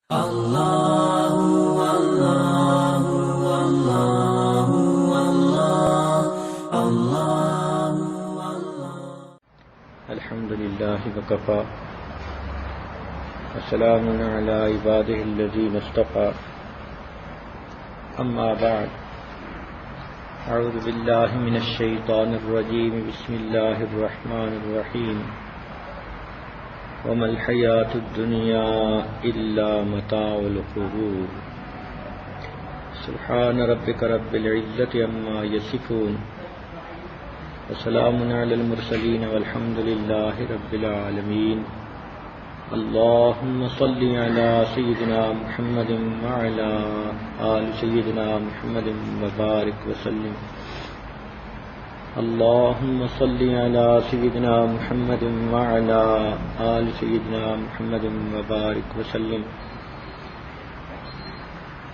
اللہ اللہ اللہ اللہ اللہ الحمد للہ وکفی وسلام علی عبادہ الذین اصطفی اما بعد اعوذ باللہ من الشیطان الرجیم بسم اللہ الرحمن الرحیم وما الحیاة الدنیا الا متاع الغرور سبحان ربک رب العزة عما یصفون وسلام علی المرسلین والحمد للہ رب العالمین اللہم صل علی سیدنا محمد وعلی آل سیدنا محمد وبارک وسلم اللہم صل علی سیدنا محمد وعلی آل سیدنا محمد وبارک وسلم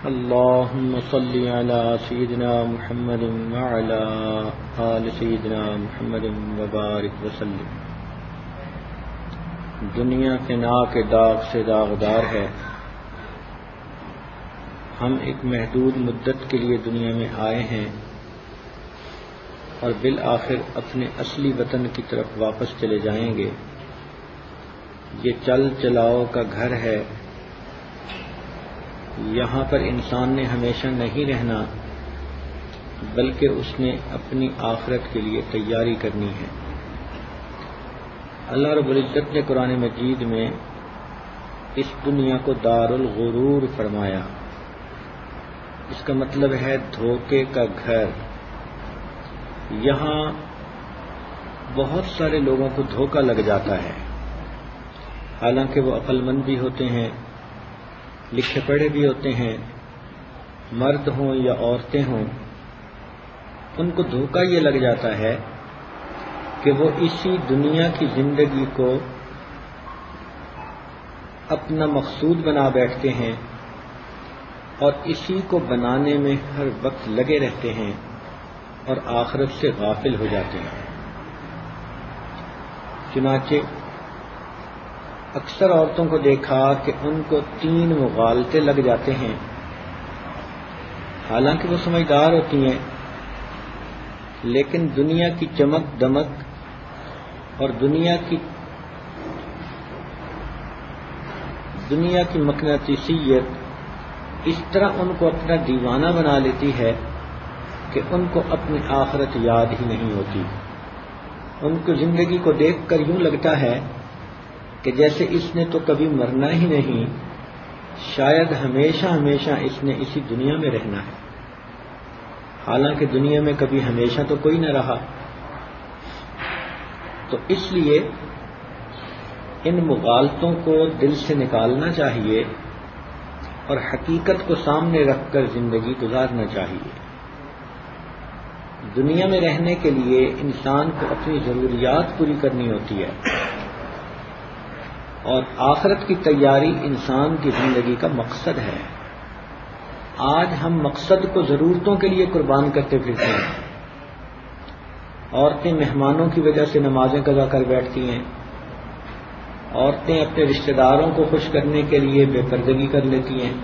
اللہم صل علی سیدنا محمد وعلی آل سیدنا محمد وبارک وسلم دنیا فنا کے داغ سے داغدار ہے. ہم ایک محدود مدت کے لیے دنیا میں آئے ہیں اور بالآخر اپنے اصلی وطن کی طرف واپس چلے جائیں گے. یہ چل چلاؤ کا گھر ہے. یہاں پر انسان نے ہمیشہ نہیں رہنا بلکہ اس نے اپنی آخرت کے لیے تیاری کرنی ہے. اللہ رب العزت نے قرآن مجید میں اس دنیا کو دار الغرور فرمایا. اس کا مطلب ہے دھوکے کا گھر. یہاں بہت سارے لوگوں کو دھوکہ لگ جاتا ہے، حالانکہ وہ عقل مند بھی ہوتے ہیں، لکھے پڑھے بھی ہوتے ہیں، مرد ہوں یا عورتیں ہوں. ان کو دھوکہ یہ لگ جاتا ہے کہ وہ اسی دنیا کی زندگی کو اپنا مقصود بنا بیٹھتے ہیں اور اسی کو بنانے میں ہر وقت لگے رہتے ہیں اور آخرت سے غافل ہو جاتے ہیں. چنانچہ اکثر عورتوں کو دیکھا کہ ان کو 3 مغالطے لگ جاتے ہیں، حالانکہ وہ سمجھدار ہوتی ہیں، لیکن دنیا کی چمک دمک اور دنیا کی مقناطیسیت اس طرح ان کو اپنا دیوانہ بنا لیتی ہے کہ ان کو اپنی آخرت یاد ہی نہیں ہوتی. ان کو زندگی کو دیکھ کر یوں لگتا ہے کہ جیسے اس نے تو کبھی مرنا ہی نہیں، شاید ہمیشہ ہمیشہ اس نے اسی دنیا میں رہنا ہے، حالانکہ دنیا میں کبھی ہمیشہ تو کوئی نہ رہا. تو اس لیے ان مغالطوں کو دل سے نکالنا چاہیے اور حقیقت کو سامنے رکھ کر زندگی گزارنا چاہیے. دنیا میں رہنے کے لیے انسان کو اپنی ضروریات پوری کرنی ہوتی ہے اور آخرت کی تیاری انسان کی زندگی کا مقصد ہے. آج ہم مقصد کو ضرورتوں کے لیے قربان کرتے پھرتے ہیں. عورتیں مہمانوں کی وجہ سے نمازیں قضا کر بیٹھتی ہیں، عورتیں اپنے رشتہ داروں کو خوش کرنے کے لیے بے پردگی کر لیتی ہیں.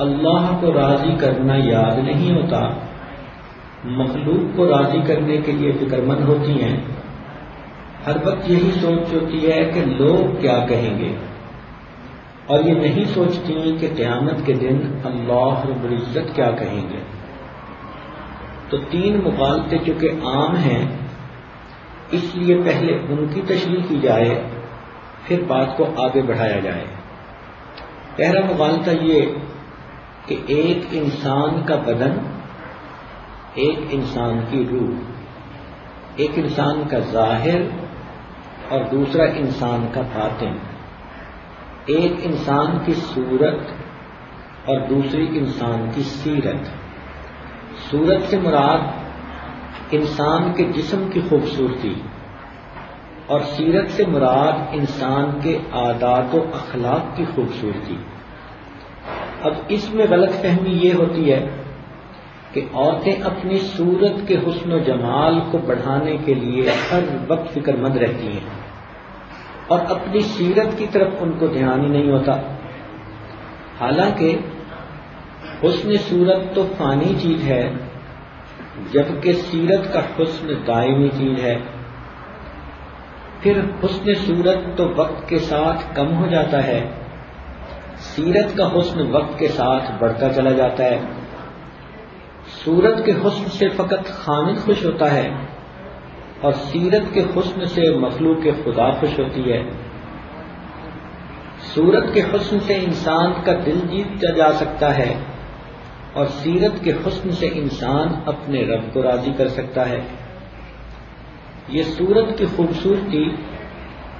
اللہ کو راضی کرنا یاد نہیں ہوتا، مخلوق کو راضی کرنے کے لیے فکر مند ہوتی ہیں. ہر وقت یہی سوچ ہوتی ہے کہ لوگ کیا کہیں گے، اور یہ نہیں سوچتی کہ قیامت کے دن اللہ رب العزت کیا کہیں گے. تو 3 مغالطے چونکہ عام ہیں، اس لیے پہلے ان کی تشریح کی جائے، پھر بات کو آگے بڑھایا جائے. پہلا مغالطہ یہ کہ ایک انسان کا بدن، ایک انسان کی روح، ایک انسان کا ظاہر اور دوسرا انسان کا باطن، ایک انسان کی صورت اور دوسری انسان کی سیرت. صورت سے مراد انسان کے جسم کی خوبصورتی اور سیرت سے مراد انسان کے عادات و اخلاق کی خوبصورتی. اب اس میں غلط فہمی یہ ہوتی ہے کہ عورتیں اپنی صورت کے حسن و جمال کو بڑھانے کے لیے ہر وقت فکر مند رہتی ہیں اور اپنی سیرت کی طرف ان کو دھیان ہی نہیں ہوتا. حالانکہ حسن صورت تو فانی چیز ہے، جبکہ سیرت کا حسن دائمی چیز ہے۔ پھر حسن صورت تو وقت کے ساتھ کم ہو جاتا ہے، سیرت کا حسن وقت کے ساتھ بڑھتا چلا جاتا ہے۔ صورت کے حسن سے فقط خامد خوش ہوتا ہے اور سیرت کے حسن سے مخلوق خدا خوش ہوتی ہے۔ صورت کے حسن سے انسان کا دل جیتا جا سکتا ہے اور سیرت کے حسن سے انسان اپنے رب کو راضی کر سکتا ہے۔ یہ صورت کی خوبصورتی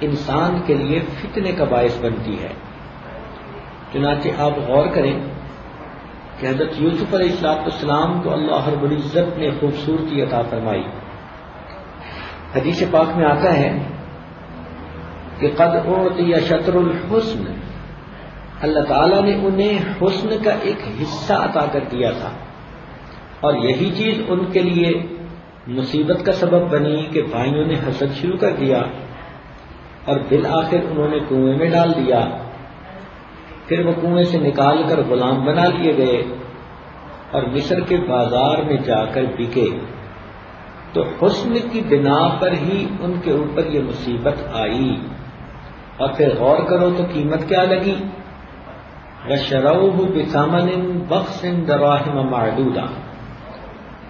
انسان کے لیے فتنے کا باعث بنتی ہے۔ چنانچہ آپ غور کریں کہ حضرت یوسف علیہ السلام کو اللہ رب العزت نے خوبصورتی عطا فرمائی۔ حدیث پاک میں آتا ہے کہ قد اعطی شطر الحسن، اللہ تعالیٰ نے انہیں حسن کا ایک حصہ عطا کر دیا تھا، اور یہی چیز ان کے لیے مصیبت کا سبب بنی کہ بھائیوں نے حسد شروع کر دیا اور بالآخر انہوں نے کنویں میں ڈال دیا۔ پھر وہ کنویں سے نکال کر غلام بنا لیے گئے اور مصر کے بازار میں جا کر بکے۔ تو حسن کی بنا پر ہی ان کے اوپر یہ مصیبت آئی، اور پھر غور کرو تو قیمت کیا لگی؟ وَشَرَوْهُ بِثَمَنٍ بَخْسٍ دَرَاهِمَ مَعْدُودَةٍ،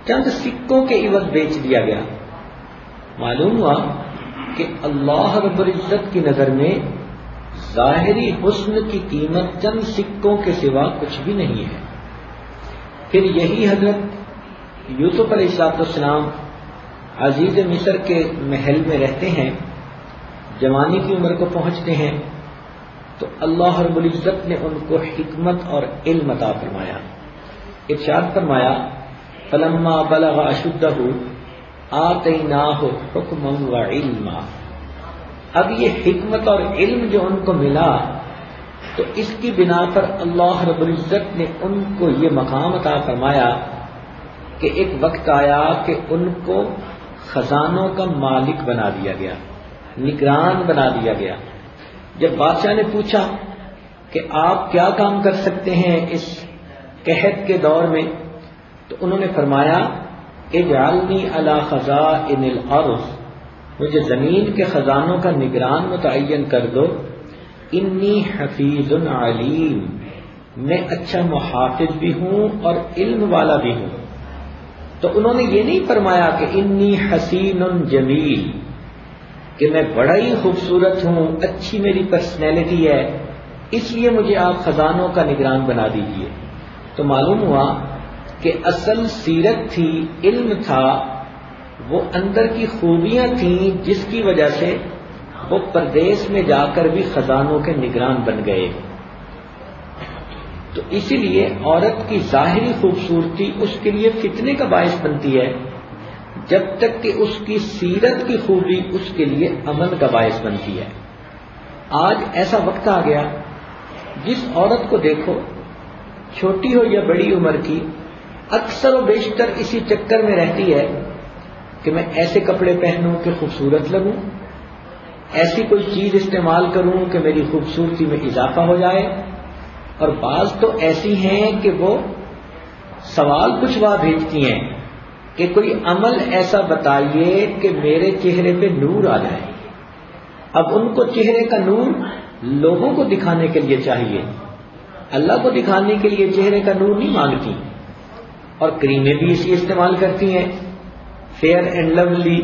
چند سکوں کے عوض بیچ دیا گیا۔ معلوم ہوا کہ اللہ رب العزت کی نظر میں ظاہری حسن کی قیمت چند سکوں کے سوا کچھ بھی نہیں ہے۔ پھر یہی حضرت یوسف علیہ السلام عزیز مصر کے محل میں رہتے ہیں، جوانی کی عمر کو پہنچتے ہیں، تو اللہ رب العزت نے ان کو حکمت اور علم عطا فرمایا۔ ارشاد فرمایا فلما بلغ اشدہ آتیناہ حکما وعلما، اب یہ حکمت اور علم جو ان کو ملا تو اس کی بنا پر اللہ رب العزت نے ان کو یہ مقام عطا فرمایا کہ ایک وقت آیا کہ ان کو خزانوں کا مالک بنا دیا گیا، نگران بنا دیا گیا۔ جب بادشاہ نے پوچھا کہ آپ کیا کام کر سکتے ہیں اس قحط کے دور میں، تو انہوں نے فرمایا اجعلنی علی خزائن الارض، مجھے زمین کے خزانوں کا نگران متعین کر دو، انی حفیظ علیم، میں اچھا محافظ بھی ہوں اور علم والا بھی ہوں۔ تو انہوں نے یہ نہیں فرمایا کہ انی حسین جمیل، کہ میں بڑا ہی خوبصورت ہوں، اچھی میری پرسنالٹی ہے، اس لیے مجھے آپ خزانوں کا نگران بنا دیجئے۔ تو معلوم ہوا کہ اصل سیرت تھی، علم تھا، وہ اندر کی خوبیاں تھیں جس کی وجہ سے وہ پردیس میں جا کر بھی خزانوں کے نگران بن گئے۔ تو اسی لیے عورت کی ظاہری خوبصورتی اس کے لیے فتنے کا باعث بنتی ہے، جب تک کہ اس کی سیرت کی خوبی اس کے لیے امن کا باعث بنتی ہے۔ آج ایسا وقت آ گیا جس عورت کو دیکھو، چھوٹی ہو یا بڑی عمر کی، اکثر و بیشتر اسی چکر میں رہتی ہے کہ میں ایسے کپڑے پہنوں کہ خوبصورت لگوں، ایسی کوئی چیز استعمال کروں کہ میری خوبصورتی میں اضافہ ہو جائے، اور بعض تو ایسی ہیں کہ وہ سوال پوچھوا بھیجتی ہیں کہ کوئی عمل ایسا بتائیے کہ میرے چہرے پہ نور آ جائے۔ اب ان کو چہرے کا نور لوگوں کو دکھانے کے لیے چاہیے، اللہ کو دکھانے کے لیے چہرے کا نور نہیں مانگتی، اور کریمیں بھی اسی استعمال کرتی ہیں، فیئر اینڈ لولی،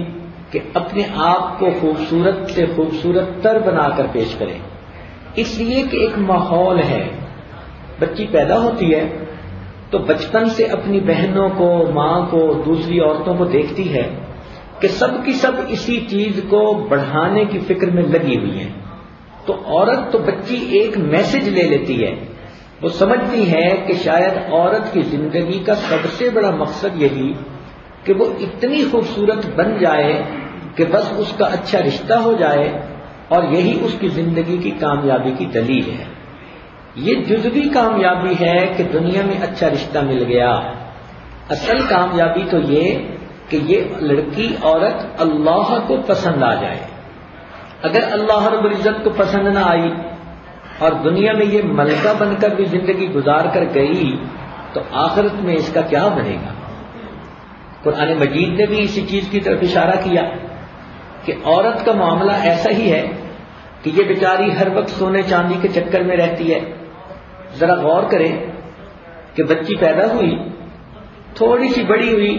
کہ اپنے آپ کو خوبصورت سے خوبصورت تر بنا کر پیش کریں، اس لیے کہ ایک ماحول ہے۔ بچی پیدا ہوتی ہے تو بچپن سے اپنی بہنوں کو، ماں کو، دوسری عورتوں کو دیکھتی ہے کہ سب کی سب اسی چیز کو بڑھانے کی فکر میں لگی ہوئی ہیں، تو عورت تو بچی ایک میسج لے لیتی ہے، وہ سمجھتی ہے کہ شاید عورت کی زندگی کا سب سے بڑا مقصد یہی کہ وہ اتنی خوبصورت بن جائے کہ بس اس کا اچھا رشتہ ہو جائے، اور یہی اس کی زندگی کی کامیابی کی دلیل ہے۔ یہ جزوی کامیابی ہے کہ دنیا میں اچھا رشتہ مل گیا، اصل کامیابی تو یہ کہ یہ لڑکی عورت اللہ کو پسند آ جائے۔ اگر اللہ رب العزت کو پسند نہ آئی اور دنیا میں یہ ملکہ بن کر بھی زندگی گزار کر گئی تو آخرت میں اس کا کیا بنے گا؟ قرآن مجید نے بھی اسی چیز کی طرف اشارہ کیا کہ عورت کا معاملہ ایسا ہی ہے کہ یہ بیچاری ہر وقت سونے چاندی کے چکر میں رہتی ہے. ذرا غور کریں کہ بچی پیدا ہوئی، تھوڑی سی بڑی ہوئی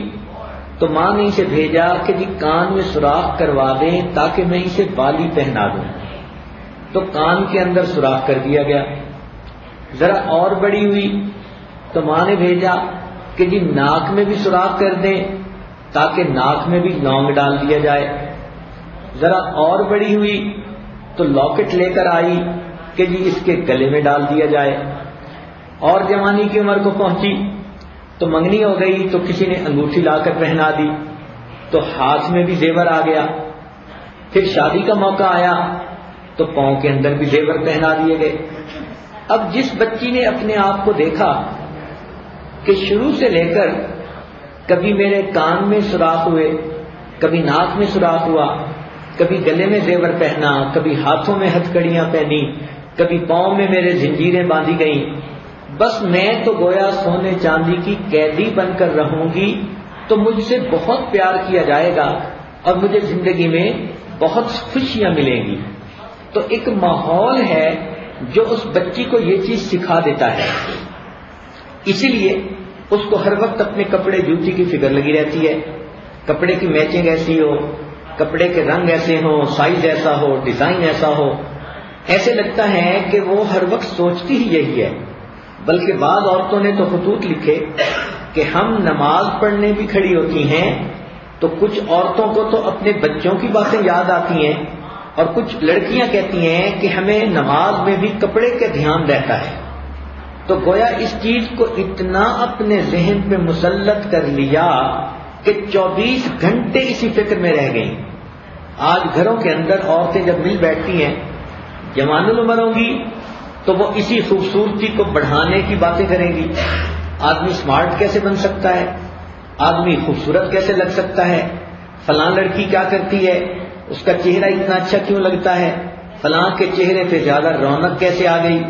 تو ماں نے اسے بھیجا کہ جی کان میں سوراخ کروا دیں تاکہ میں اسے بالی پہنا دوں، تو کان کے اندر سوراخ کر دیا گیا. ذرا اور بڑی ہوئی تو ماں نے بھیجا کہ جی ناک میں بھی سوراخ کر دیں تاکہ ناک میں بھی لونگ ڈال دیا جائے. ذرا اور بڑی ہوئی تو لاکٹ لے کر آئی کہ جی اس کے گلے میں ڈال دیا جائے. اور جوانی کی عمر کو پہنچی تو منگنی ہو گئی تو کسی نے انگوٹھی لا کر پہنا دی تو ہاتھ میں بھی زیور آ گیا. پھر شادی کا موقع آیا تو پاؤں کے اندر بھی زیور پہنا دیے گئے. اب جس بچی نے اپنے آپ کو دیکھا کہ شروع سے لے کر کبھی میرے کان میں سوراخ ہوئے، کبھی ناک میں سوراخ ہوا، کبھی گلے میں زیور پہنا، کبھی ہاتھوں میں ہتھ کڑیاں پہنی، کبھی پاؤں میں میرے زنجیریں باندھی گئیں، بس میں تو گویا سونے چاندی کی قیدی بن کر رہوں گی تو مجھ سے بہت پیار کیا جائے گا اور مجھے زندگی میں بہت خوشیاں ملیں گی. تو ایک ماحول ہے جو اس بچی کو یہ چیز سکھا دیتا ہے. اسی لیے اس کو ہر وقت اپنے کپڑے جوتی کی فکر لگی رہتی ہے، کپڑے کی میچنگ ایسی ہو، کپڑے کے رنگ ایسے ہوں، سائز ایسا ہو، ڈیزائن ایسا ہو. ایسے لگتا ہے کہ وہ ہر وقت سوچتی ہی یہی ہے. بلکہ بعض عورتوں نے تو خطوط لکھے کہ ہم نماز پڑھنے بھی کھڑی ہوتی ہیں تو کچھ عورتوں کو تو اپنے بچوں کی باتیں یاد آتی ہیں اور کچھ لڑکیاں کہتی ہیں کہ ہمیں نماز میں بھی کپڑے کا دھیان رہتا ہے. تو گویا اس چیز کو اتنا اپنے ذہن پہ مسلط کر لیا کہ 24 گھنٹے اسی فکر میں رہ گئیں. آج گھروں کے اندر عورتیں جب مل بیٹھتی ہیں، جوان العمر ہوں گی تو وہ اسی خوبصورتی کو بڑھانے کی باتیں کریں گی. آدمی سمارٹ کیسے بن سکتا ہے، آدمی خوبصورت کیسے لگ سکتا ہے، فلاں لڑکی کیا کرتی ہے، اس کا چہرہ اتنا اچھا کیوں لگتا ہے، فلاں کے چہرے پہ زیادہ رونق کیسے آ گئی.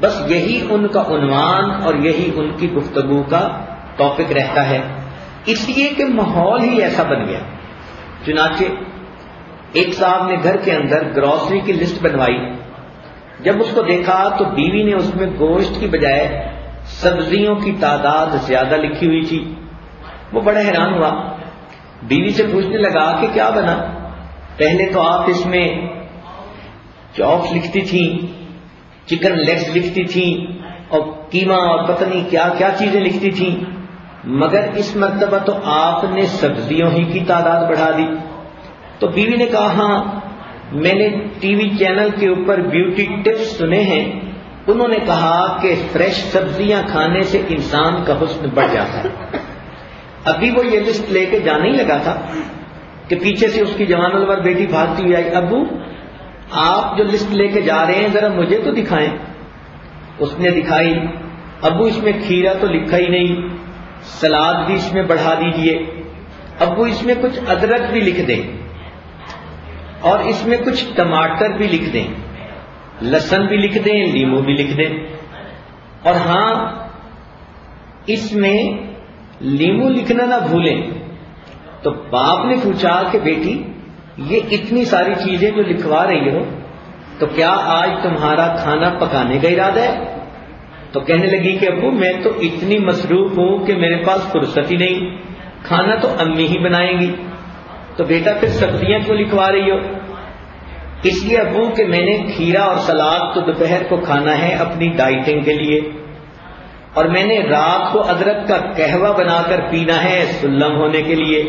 بس یہی ان کا عنوان اور یہی ان کی گفتگو کا ٹاپک رہتا ہے، اس لیے کہ ماحول ہی ایسا بن گیا. چنانچہ ایک صاحب نے گھر کے اندر گروسری کی لسٹ بنوائی. جب اس کو دیکھا تو بیوی نے اس میں گوشت کی بجائے سبزیوں کی تعداد زیادہ لکھی ہوئی تھی. وہ بڑا حیران ہوا، بیوی سے پوچھنے لگا کہ کیا بنا، پہلے تو آپ اس میں چوپس لکھتی تھیں، چکن لیگز لکھتی تھیں اور قیمہ اور پتہ نہیں کیا کیا چیزیں لکھتی تھیں، مگر اس مرتبہ تو آپ نے سبزیوں ہی کی تعداد بڑھا دی. تو بیوی نے کہا ہاں میں نے ٹی وی چینل کے اوپر بیوٹی ٹپس سنے ہیں، انہوں نے کہا کہ فریش سبزیاں کھانے سے انسان کا حسن بڑھ جاتا ہے. ابھی وہ یہ لسٹ لے کے جانے ہی لگا تھا کہ پیچھے سے اس کی جوان الور بیٹی بھاگتی ہوئی آئی، ابو آپ جو لسٹ لے کے جا رہے ہیں ذرا مجھے تو دکھائیں. اس نے دکھائی، ابو اس میں کھیرا تو لکھا ہی نہیں، سلاد بھی اس میں بڑھا دیجئے، ابو اس میں کچھ ادرک بھی لکھ دیں اور اس میں کچھ ٹماٹر بھی لکھ دیں، لہسن بھی لکھ دیں، لیمو بھی لکھ دیں، اور ہاں اس میں لیمو لکھنا نہ بھولیں. تو باپ نے پوچھا کہ بیٹی یہ اتنی ساری چیزیں جو لکھوا رہی ہو تو کیا آج تمہارا کھانا پکانے کا ارادہ ہے؟ تو کہنے لگی کہ ابو میں تو اتنی مصروف ہوں کہ میرے پاس فرصت ہی نہیں، کھانا تو امی ہی بنائیں گی. تو بیٹا پھر سبزیاں کیوں لکھوا رہی ہو؟ اس لیے ابو کہ میں نے کھیرا اور سلاد تو دوپہر کو کھانا ہے اپنی ڈائٹنگ کے لیے، اور میں نے رات کو ادرک کا قہوہ بنا کر پینا ہے سلم ہونے کے لیے،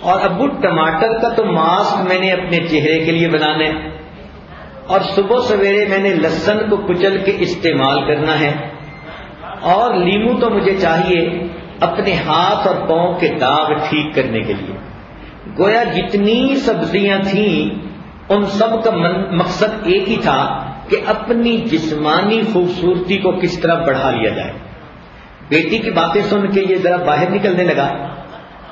اور ابو ٹماٹر کا تو ماسک میں نے اپنے چہرے کے لیے بنانا ہے، اور صبح سویرے میں نے لہسن کو کچل کے استعمال کرنا ہے، اور لیمو تو مجھے چاہیے اپنے ہاتھ اور پاؤں کے داغ ٹھیک کرنے کے لیے. گویا جتنی سبزیاں تھیں ان سب کا مقصد ایک ہی تھا کہ اپنی جسمانی خوبصورتی کو کس طرح بڑھا لیا جائے. بیٹی کی باتیں سن کے یہ ذرا باہر نکلنے لگا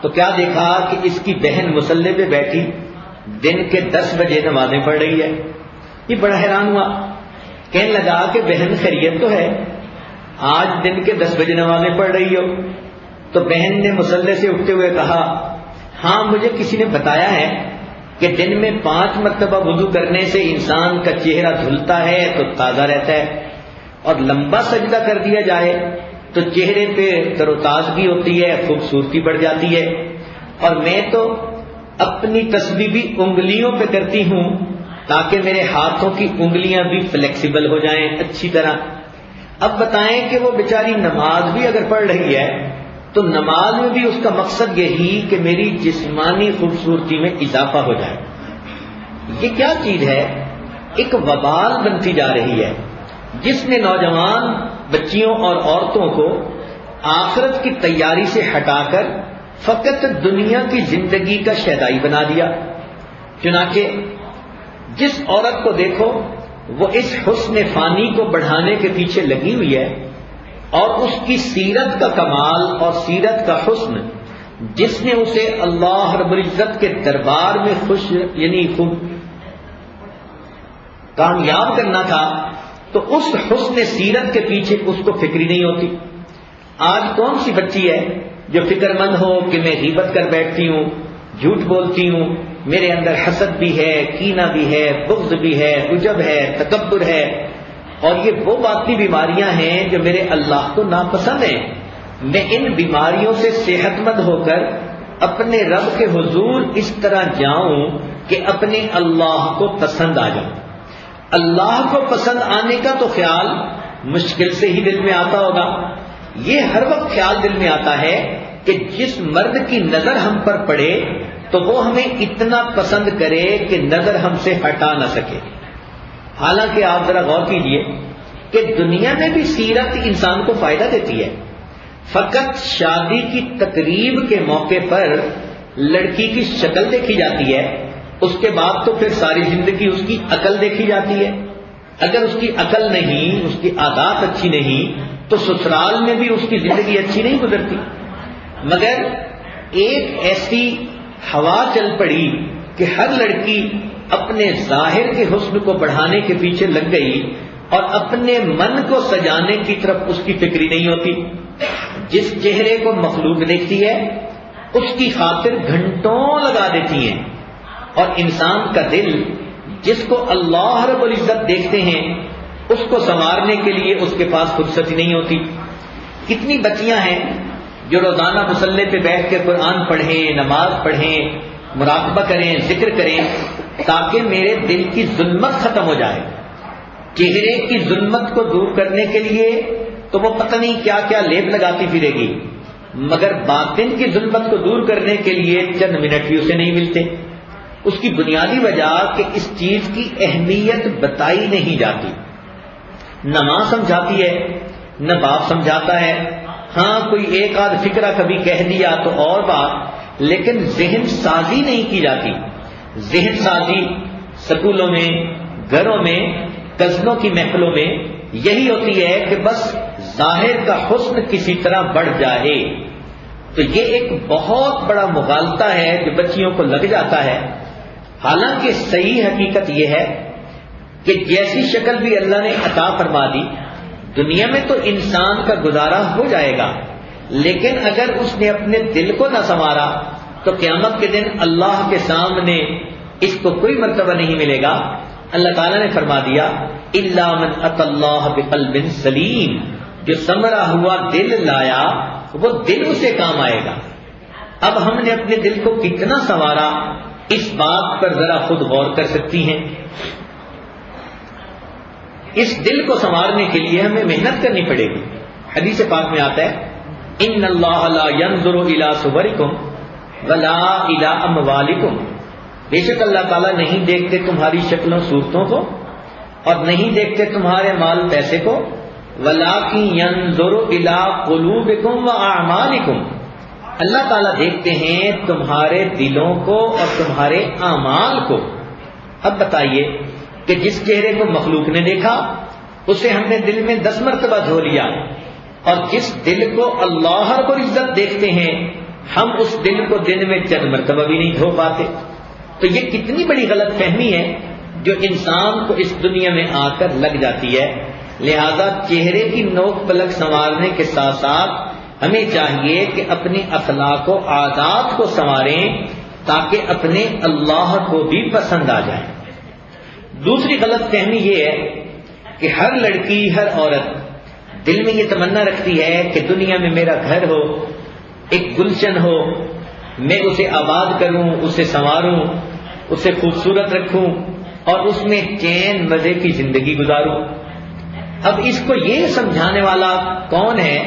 تو کیا دیکھا کہ اس کی بہن مصلی پہ بیٹھی دن کے 10 بجے نمازیں پڑھ رہی ہے. یہ بڑا حیران ہوا کہنے لگا کہ بہن خیریت تو ہے، آج دن کے 10 بجے نمازیں پڑھ رہی ہو؟ تو بہن نے مصلی سے اٹھتے ہوئے کہا ہاں مجھے کسی نے بتایا ہے کہ دن میں 5 مرتبہ وضو کرنے سے انسان کا چہرہ دھلتا ہے تو تازہ رہتا ہے، اور لمبا سجدہ کر دیا جائے تو چہرے پہ تر و تازگی ہوتی ہے، خوبصورتی بڑھ جاتی ہے، اور میں تو اپنی تسبیح بھی انگلیوں پہ کرتی ہوں تاکہ میرے ہاتھوں کی انگلیاں بھی فلیکسیبل ہو جائیں اچھی طرح۔ اب بتائیں کہ وہ بیچاری نماز بھی اگر پڑھ رہی ہے تو نماز میں بھی اس کا مقصد یہی کہ میری جسمانی خوبصورتی میں اضافہ ہو جائے۔ یہ کیا چیز ہے؟ ایک وبال بنتی جا رہی ہے جس نے نوجوان بچیوں اور عورتوں کو آخرت کی تیاری سے ہٹا کر فقط دنیا کی زندگی کا شیدائی بنا دیا۔ چنانچہ جس عورت کو دیکھو وہ اس حسن فانی کو بڑھانے کے پیچھے لگی ہوئی ہے، اور اس کی سیرت کا کمال اور سیرت کا حسن جس نے اسے اللہ رب العزت کے دربار میں خوب کامیاب کرنا تھا، تو اس حسن سیرت کے پیچھے اس کو فکری نہیں ہوتی۔ آج کون سی بچی ہے جو فکر مند ہو کہ میں غیبت کر بیٹھتی ہوں، جھوٹ بولتی ہوں، میرے اندر حسد بھی ہے، کینہ بھی ہے، بغض بھی ہے، عجب ہے، تکبر ہے، اور یہ وہ باطنی بیماریاں ہیں جو میرے اللہ کو ناپسند ہیں۔ میں ان بیماریوں سے صحت مند ہو کر اپنے رب کے حضور اس طرح جاؤں کہ اپنے اللہ کو پسند آ جاؤں۔ اللہ کو پسند آنے کا تو خیال مشکل سے ہی دل میں آتا ہوگا۔ یہ ہر وقت خیال دل میں آتا ہے کہ جس مرد کی نظر ہم پر پڑے تو وہ ہمیں اتنا پسند کرے کہ نظر ہم سے ہٹا نہ سکے۔ حالانکہ آپ ذرا غور کیجئے کہ دنیا میں بھی سیرت انسان کو فائدہ دیتی ہے۔ فقط شادی کی تقریب کے موقع پر لڑکی کی شکل دیکھی جاتی ہے، اس کے بعد تو پھر ساری زندگی اس کی عقل دیکھی جاتی ہے۔ اگر اس کی عقل نہیں، اس کی عادات اچھی نہیں، تو سسرال میں بھی اس کی زندگی اچھی نہیں گزرتی۔ مگر ایک ایسی ہوا چل پڑی کہ ہر لڑکی اپنے ظاہر کے حسن کو بڑھانے کے پیچھے لگ گئی اور اپنے من کو سجانے کی طرف اس کی فکری نہیں ہوتی۔ جس چہرے کو مخلوق دیکھتی ہے اس کی خاطر گھنٹوں لگا دیتی ہیں، اور انسان کا دل جس کو اللہ رب العزت دیکھتے ہیں اس کو سنوارنے کے لیے اس کے پاس فرصت ہی نہیں ہوتی۔ کتنی بچیاں ہیں جو روزانہ مصلی پہ بیٹھ کے قرآن پڑھیں، نماز پڑھیں، مراقبہ کریں، ذکر کریں تاکہ میرے دل کی ظلمت ختم ہو جائے۔ چہرے کی ظلمت کو دور کرنے کے لیے تو وہ پتہ نہیں کیا کیا لیپ لگاتی پھرے گی، مگر باطن کی ظلمت کو دور کرنے کے لیے چند منٹ بھی اسے نہیں ملتے۔ اس کی بنیادی وجہ کہ اس چیز کی اہمیت بتائی نہیں جاتی۔ نہ ماں سمجھاتی ہے، نہ باپ سمجھاتا ہے۔ ہاں کوئی ایک آدھ فکرہ کبھی کہہ دیا تو اور بات، لیکن ذہن سازی نہیں کی جاتی۔ ذہن سازی سکولوں میں، گھروں میں، کزنوں کی محفلوں میں یہی ہوتی ہے کہ بس ظاہر کا حسن کسی طرح بڑھ جائے۔ تو یہ ایک بہت بڑا مغالطہ ہے جو بچیوں کو لگ جاتا ہے۔ حالانکہ صحیح حقیقت یہ ہے کہ جیسی شکل بھی اللہ نے عطا فرما دی، دنیا میں تو انسان کا گزارا ہو جائے گا، لیکن اگر اس نے اپنے دل کو نہ سنوارا تو قیامت کے دن اللہ کے سامنے اس کو کوئی مرتبہ نہیں ملے گا۔ اللہ تعالیٰ نے فرما دیا الا من اتى اللہ بقلب سلیم، جو سنورا ہوا دل لایا وہ دل اسے کام آئے گا۔ اب ہم نے اپنے دل کو کتنا سنوارا اس بات پر ذرا خود غور کر سکتی ہیں۔ اس دل کو سنوارنے کے لیے ہمیں محنت کرنی پڑے گی۔ حدیث پاک میں آتا ہے ان اللہ لا ينظر الى صورکم ولا الى اموالکم، بے شک اللہ تعالیٰ نہیں دیکھتے تمہاری شکلوں صورتوں کو اور نہیں دیکھتے تمہارے مال پیسے کو، ولکن ينظر الى قلوبکم واعمالکم، اللہ تعالیٰ دیکھتے ہیں تمہارے دلوں کو اور تمہارے اعمال کو۔ اب بتائیے کہ جس چہرے کو مخلوق نے دیکھا اسے ہم نے دل میں 10 مرتبہ دھو لیا، اور جس دل کو اللہ رب العزت دیکھتے ہیں ہم اس دل کو دن میں چند مرتبہ بھی نہیں دھو پاتے۔ تو یہ کتنی بڑی غلط فہمی ہے جو انسان کو اس دنیا میں آ کر لگ جاتی ہے. لہذا چہرے کی نوک پلک سنوارنے کے ساتھ ساتھ ہمیں چاہیے کہ اپنے اخلاق و عادات کو سنواریں تاکہ اپنے اللہ کو بھی پسند آ جائیں. دوسری غلط فہمی یہ ہے کہ ہر لڑکی ہر عورت دل میں یہ تمنا رکھتی ہے کہ دنیا میں میرا گھر ہو، ایک گلشن ہو، میں اسے آباد کروں، اسے سنواروں، اسے خوبصورت رکھوں اور اس میں چین مزے کی زندگی گزاروں. اب اس کو یہ سمجھانے والا کون ہے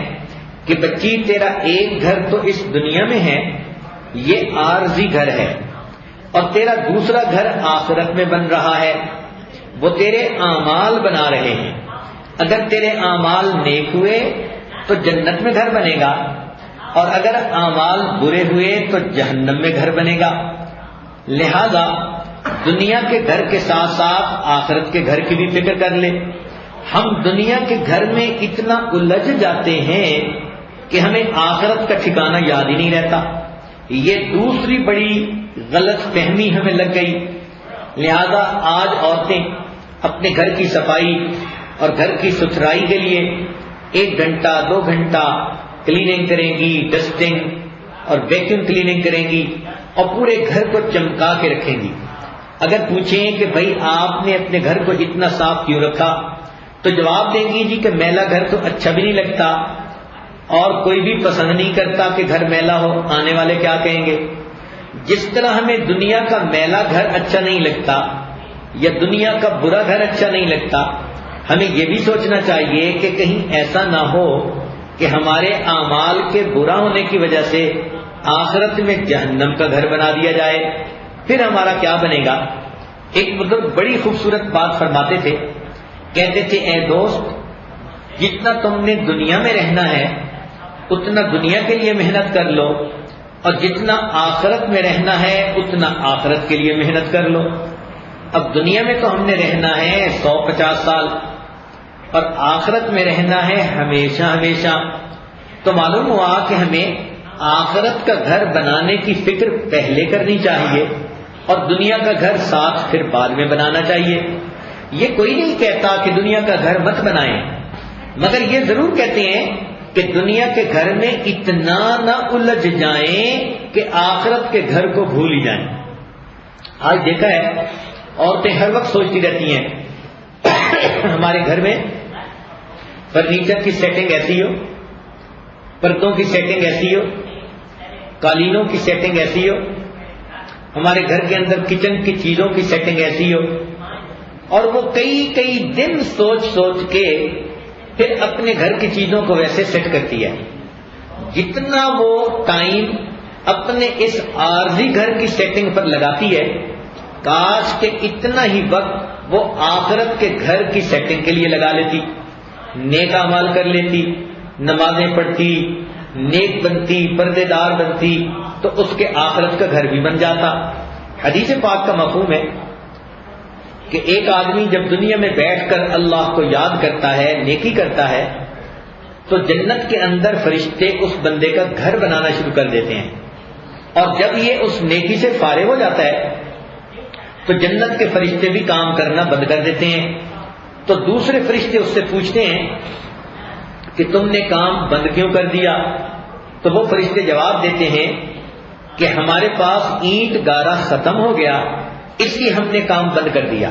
کہ بچی تیرا ایک گھر تو اس دنیا میں ہے، یہ عارضی گھر ہے، اور تیرا دوسرا گھر آخرت میں بن رہا ہے. وہ تیرے اعمال بنا رہے ہیں. اگر تیرے اعمال نیک ہوئے تو جنت میں گھر بنے گا، اور اگر اعمال برے ہوئے تو جہنم میں گھر بنے گا. لہذا دنیا کے گھر کے ساتھ ساتھ آخرت کے گھر کی بھی فکر کر لے. ہم دنیا کے گھر میں اتنا الجھ جاتے ہیں کہ ہمیں آخرت کا ٹھکانہ یاد ہی نہیں رہتا. یہ دوسری بڑی غلط فہمی ہمیں لگ گئی. لہذا آج عورتیں اپنے گھر کی صفائی اور گھر کی ستھرائی کے لیے 1 گھنٹہ 2 گھنٹہ کلیننگ کریں گی، ڈسٹنگ اور ویکیوم کلیننگ کریں گی اور پورے گھر کو چمکا کے رکھیں گی. اگر پوچھیں کہ بھائی آپ نے اپنے گھر کو اتنا صاف کیوں رکھا تو جواب دیں گی جی کہ میلا گھر تو اچھا بھی نہیں لگتا اور کوئی بھی پسند نہیں کرتا کہ گھر میلا ہو، آنے والے کیا کہیں گے. جس طرح ہمیں دنیا کا میلا گھر اچھا نہیں لگتا یا دنیا کا برا گھر اچھا نہیں لگتا، ہمیں یہ بھی سوچنا چاہیے کہ کہیں ایسا نہ ہو کہ ہمارے اعمال کے برا ہونے کی وجہ سے آخرت میں جہنم کا گھر بنا دیا جائے. پھر ہمارا کیا بنے گا. ایک بزرگ بڑی خوبصورت بات فرماتے تھے، کہتے تھے اے دوست، جتنا تم نے دنیا میں رہنا ہے اتنا دنیا کے لیے محنت کر لو، اور جتنا آخرت میں رہنا ہے اتنا آخرت کے لیے محنت کر لو. اب دنیا میں تو ہم نے رہنا ہے 150 سال اور آخرت میں رہنا ہے ہمیشہ ہمیشہ. تو معلوم ہوا کہ ہمیں آخرت کا گھر بنانے کی فکر پہلے کرنی چاہیے اور دنیا کا گھر ساتھ پھر بعد میں بنانا چاہیے. یہ کوئی نہیں کہتا کہ دنیا کا گھر مت بنائیں، مگر یہ ضرور کہتے ہیں کہ دنیا کے گھر میں اتنا نہ الجھ جائیں کہ آخرت کے گھر کو بھول ہی جائیں. آج دیکھا ہے عورتیں ہر وقت سوچتی رہتی ہیں ہمارے گھر میں فرنیچر کی سیٹنگ ایسی ہو، پردوں کی سیٹنگ ایسی ہو، قالینوں کی سیٹنگ ایسی ہو، ہمارے گھر کے اندر کچن کی چیزوں کی سیٹنگ ایسی ہو. اور وہ کئی دن سوچ سوچ کے پھر اپنے گھر کی چیزوں کو ویسے سیٹ کرتی ہے. جتنا وہ ٹائم اپنے اس عارضی گھر کی سیٹنگ پر لگاتی ہے، کاش کہ اتنا ہی وقت وہ آخرت کے گھر کی سیٹنگ کے لیے لگا لیتی. نیک اعمال کر لیتی، نمازیں پڑھتی، نیک بنتی، پردے دار بنتی، تو اس کے آخرت کا گھر بھی بن جاتا. حدیث پاک کا مفہوم ہے کہ ایک آدمی جب دنیا میں بیٹھ کر اللہ کو یاد کرتا ہے، نیکی کرتا ہے، تو جنت کے اندر فرشتے اس بندے کا گھر بنانا شروع کر دیتے ہیں. اور جب یہ اس نیکی سے فارغ ہو جاتا ہے تو جنت کے فرشتے بھی کام کرنا بند کر دیتے ہیں. تو دوسرے فرشتے اس سے پوچھتے ہیں کہ تم نے کام بند کیوں کر دیا؟ تو وہ فرشتے جواب دیتے ہیں کہ ہمارے پاس اینٹ گارا ختم ہو گیا، اس لیے ہم نے کام بند کر دیا.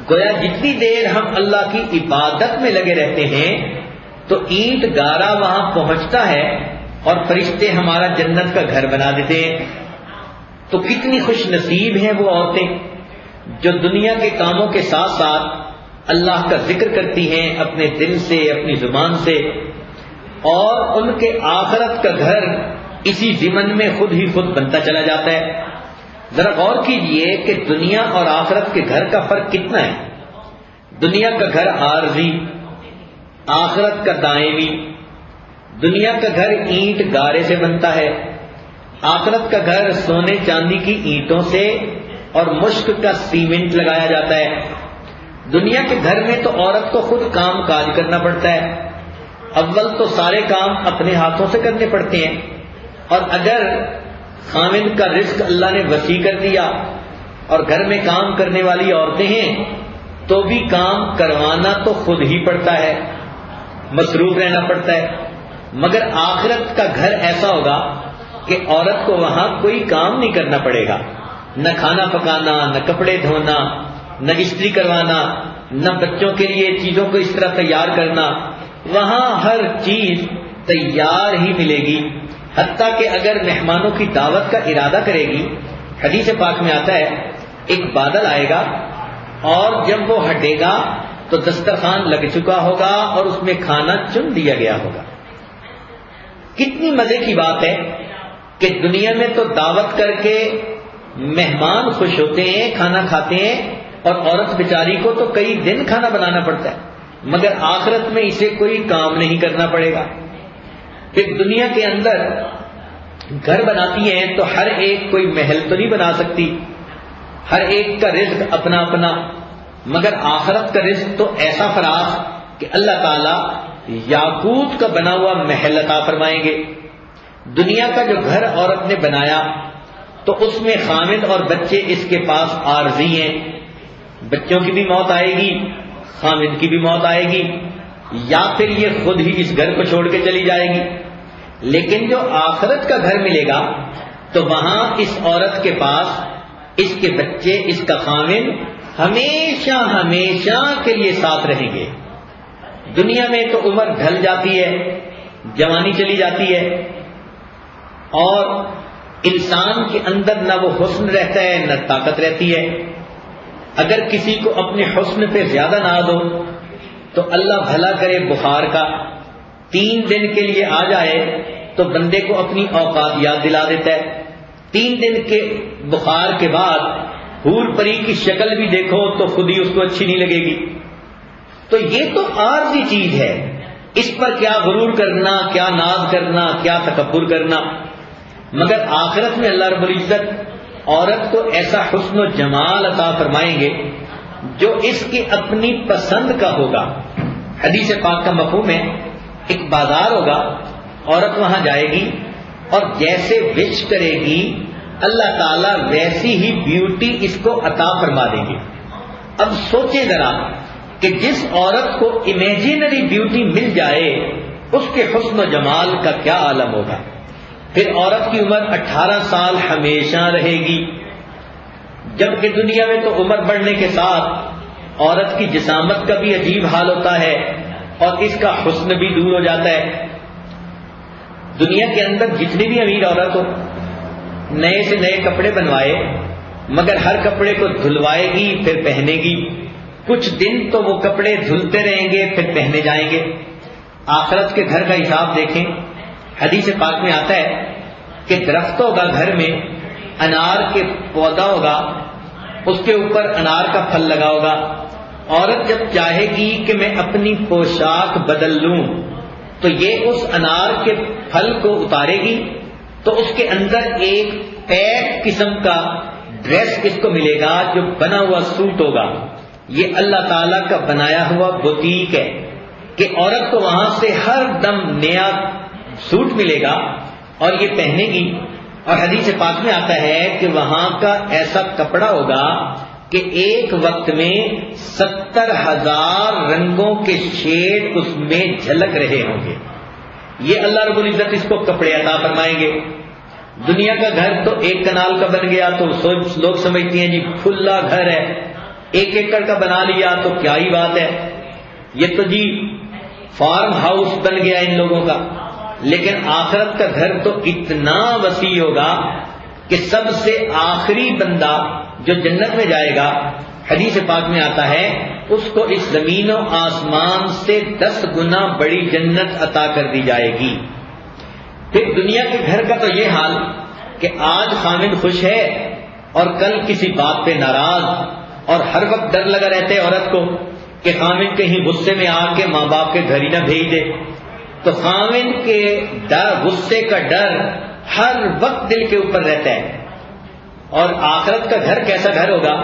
گویا جتنی دیر ہم اللہ کی عبادت میں لگے رہتے ہیں تو اینٹ گارا وہاں پہنچتا ہے اور فرشتے ہمارا جنت کا گھر بنا دیتے ہیں. تو کتنی خوش نصیب ہیں وہ عورتیں جو دنیا کے کاموں کے ساتھ ساتھ اللہ کا ذکر کرتی ہیں اپنے دل سے، اپنی زبان سے، اور ان کے آخرت کا گھر اسی ضمن میں خود ہی خود بنتا چلا جاتا ہے. ذرا غور کیجئے کہ دنیا اور آخرت کے گھر کا فرق کتنا ہے. دنیا کا گھر عارضی، آخرت کا دائمی. دنیا کا گھر اینٹ گارے سے بنتا ہے، آخرت کا گھر سونے چاندی کی اینٹوں سے اور مشک کا سیمنٹ لگایا جاتا ہے. دنیا کے گھر میں تو عورت کو خود کام کاج کرنا پڑتا ہے. اول تو سارے کام اپنے ہاتھوں سے کرنے پڑتے ہیں، اور اگر خاوند کا رزق اللہ نے وسیع کر دیا اور گھر میں کام کرنے والی عورتیں ہیں تو بھی کام کروانا تو خود ہی پڑتا ہے، مصروف رہنا پڑتا ہے. مگر آخرت کا گھر ایسا ہوگا کہ عورت کو وہاں کوئی کام نہیں کرنا پڑے گا، نہ کھانا پکانا، نہ کپڑے دھونا، نہ استری کروانا، نہ بچوں کے لیے چیزوں کو اس طرح تیار کرنا. وہاں ہر چیز تیار ہی ملے گی. حتیٰ کہ اگر مہمانوں کی دعوت کا ارادہ کرے گی، حدیث پاک میں آتا ہے ایک بادل آئے گا اور جب وہ ہٹے گا تو دسترخوان لگ چکا ہوگا اور اس میں کھانا چن دیا گیا ہوگا. کتنی مزے کی بات ہے کہ دنیا میں تو دعوت کر کے مہمان خوش ہوتے ہیں، کھانا کھاتے ہیں، اور عورت بیچاری کو تو کئی دن کھانا بنانا پڑتا ہے. مگر آخرت میں اسے کوئی کام نہیں کرنا پڑے گا. پھر دنیا کے اندر گھر بناتی ہیں تو ہر ایک کوئی محل تو نہیں بنا سکتی، ہر ایک کا رزق اپنا اپنا. مگر آخرت کا رزق تو ایسا فراخ کہ اللہ تعالی یاقوت کا بنا ہوا محل عطا فرمائیں گے. دنیا کا جو گھر عورت نے بنایا تو اس میں خامد اور بچے اس کے پاس عارضی ہیں. بچوں کی بھی موت آئے گی، خامد کی بھی موت آئے گی، یا پھر یہ خود ہی اس گھر کو چھوڑ کے چلی جائے گی. لیکن جو آخرت کا گھر ملے گا تو وہاں اس عورت کے پاس اس کے بچے، اس کا خامد ہمیشہ ہمیشہ کے لیے ساتھ رہیں گے. دنیا میں تو عمر ڈھل جاتی ہے، جوانی چلی جاتی ہے، اور انسان کے اندر نہ وہ حسن رہتا ہے نہ طاقت رہتی ہے. اگر کسی کو اپنے حسن پہ زیادہ ناز ہو تو اللہ بھلا کرے بخار کا 3 دن کے لیے آ جائے تو بندے کو اپنی اوقات یاد دلا دیتا ہے. 3 دن کے بخار کے بعد حور پری کی شکل بھی دیکھو تو خود ہی اس کو اچھی نہیں لگے گی. تو یہ تو عارضی چیز ہے، اس پر کیا غرور کرنا، کیا ناز کرنا، کیا تکبر کرنا. مگر آخرت میں اللہ رب العزت عورت کو ایسا حسن و جمال عطا فرمائیں گے جو اس کی اپنی پسند کا ہوگا. حدیث پاک کا مفہوم ہے، ایک بازار ہوگا، عورت وہاں جائے گی اور جیسے وش کرے گی اللہ تعالیٰ ویسی ہی بیوٹی اس کو عطا فرما دیں گے. اب سوچیں ذرا کہ جس عورت کو امیجنری بیوٹی مل جائے اس کے حسن و جمال کا کیا عالم ہوگا. پھر عورت کی عمر 18 سال ہمیشہ رہے گی، جبکہ دنیا میں تو عمر بڑھنے کے ساتھ عورت کی جسامت کا بھی عجیب حال ہوتا ہے اور اس کا حسن بھی دور ہو جاتا ہے. دنیا کے اندر جتنی بھی امیر عورت ہو، نئے سے نئے کپڑے بنوائے، مگر ہر کپڑے کو دھلوائے گی پھر پہنے گی. کچھ دن تو وہ کپڑے دھلتے رہیں گے پھر پہنے جائیں گے. آخرت کے گھر کا حساب دیکھیں. حدیث پاک میں آتا ہے کہ درخت ہوگا گھر میں، انار کے پودا ہوگا، اس کے اوپر انار کا پھل لگا ہوگا. عورت جب چاہے گی کہ میں اپنی پوشاک بدل لوں تو یہ اس انار کے پھل کو اتارے گی تو اس کے اندر ایک پیک قسم کا ڈریس اس کو ملے گا جو بنا ہوا سوٹ ہوگا. یہ اللہ تعالیٰ کا بنایا ہوا بوتیک ہے کہ عورت کو وہاں سے ہر دم نیا سوٹ ملے گا اور یہ پہنے گی. اور حدیث پاک میں آتا ہے کہ وہاں کا ایسا کپڑا ہوگا کہ ایک وقت میں 70,000 رنگوں کے شیڈ اس میں جھلک رہے ہوں گے. یہ اللہ رب العزت اس کو کپڑے عطا فرمائیں گے. دنیا کا گھر تو 1 کنال کا بن گیا تو لوگ سمجھتے ہیں جی کھلا گھر ہے، 1 ایکڑ کا بنا لیا تو کیا ہی بات ہے، یہ تو جی فارم ہاؤس بن گیا ان لوگوں کا. لیکن آخرت کا گھر تو اتنا وسیع ہوگا کہ سب سے آخری بندہ جو جنت میں جائے گا، حدیث پاک میں آتا ہے اس کو اس زمین و آسمان سے 10 گنا بڑی جنت عطا کر دی جائے گی. پھر دنیا کے گھر کا تو یہ حال کہ آج خامد خوش ہے اور کل کسی بات پہ ناراض، اور ہر وقت ڈر لگا رہتا ہے عورت کو کہ خامد کہیں غصے میں آ کے ماں باپ کے گھر ہی نہ بھیج دے. تو خامد کے ڈر، غصے کا ڈر ہر وقت دل کے اوپر رہتا ہے. اور آخرت کا گھر کیسا گھر ہوگا؟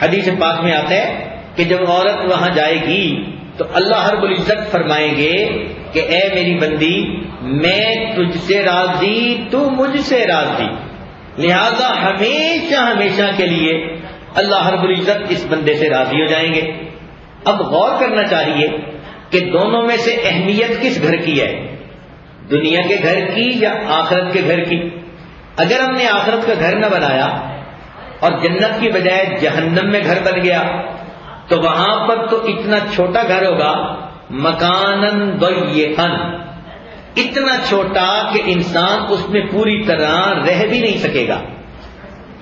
حدیث پاک میں آتا ہے کہ جب عورت وہاں جائے گی تو اللہ رب العزت فرمائیں گے کہ اے میری بندی، میں تجھ سے راضی، تو مجھ سے راضی، لہذا ہمیشہ ہمیشہ کے لیے اللہ رب العزت اس بندے سے راضی ہو جائیں گے۔ اب غور کرنا چاہیے کہ دونوں میں سے اہمیت کس گھر کی ہے، دنیا کے گھر کی یا آخرت کے گھر کی؟ اگر ہم نے آخرت کا گھر نہ بنایا اور جنت کی بجائے جہنم میں گھر بن گیا تو وہاں پر تو اتنا چھوٹا گھر ہوگا، مکانن ضیقن، اتنا چھوٹا کہ انسان اس میں پوری طرح رہ بھی نہیں سکے گا،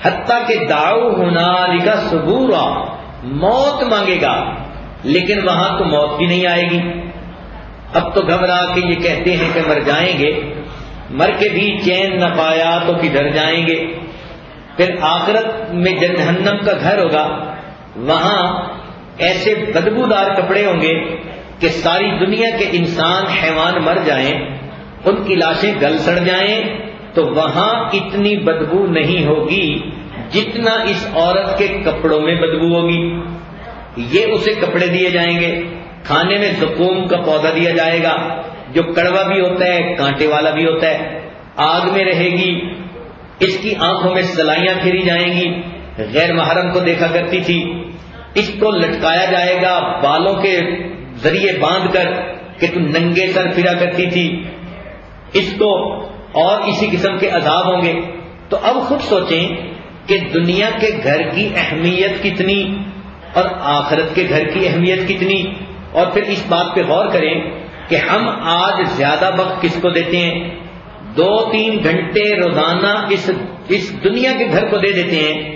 حتیٰ کہ دعو ہنالک ثبورا، موت مانگے گا لیکن وہاں تو موت بھی نہیں آئے گی۔ اب تو گھبرا کے یہ کہتے ہیں کہ مر جائیں گے، مر کے بھی چین نہ پایا تو کدھر جائیں گے؟ پھر آخرت میں جہنم کا گھر ہوگا، وہاں ایسے بدبودار کپڑے ہوں گے کہ ساری دنیا کے انسان حیوان مر جائیں، ان کی لاشیں گل سڑ جائیں تو وہاں اتنی بدبو نہیں ہوگی جتنا اس عورت کے کپڑوں میں بدبو ہوگی۔ یہ اسے کپڑے دیے جائیں گے، کھانے میں زقوم کا پودا دیا جائے گا جو کڑوا بھی ہوتا ہے کانٹے والا بھی ہوتا ہے، آگ میں رہے گی، اس کی آنکھوں میں سلائیاں پھیری جائیں گی، غیر محرم کو دیکھا کرتی تھی، اس کو لٹکایا جائے گا بالوں کے ذریعے باندھ کر کہ تم ننگے سر پھرا کرتی تھی، اس کو اور اسی قسم کے عذاب ہوں گے۔ تو اب خود سوچیں کہ دنیا کے گھر کی اہمیت کتنی اور آخرت کے گھر کی اہمیت کتنی، اور پھر اس بات پہ غور کریں کہ ہم آج زیادہ وقت کس کو دیتے ہیں؟ 2-3 گھنٹے روزانہ اس دنیا کے گھر کو دے دیتے ہیں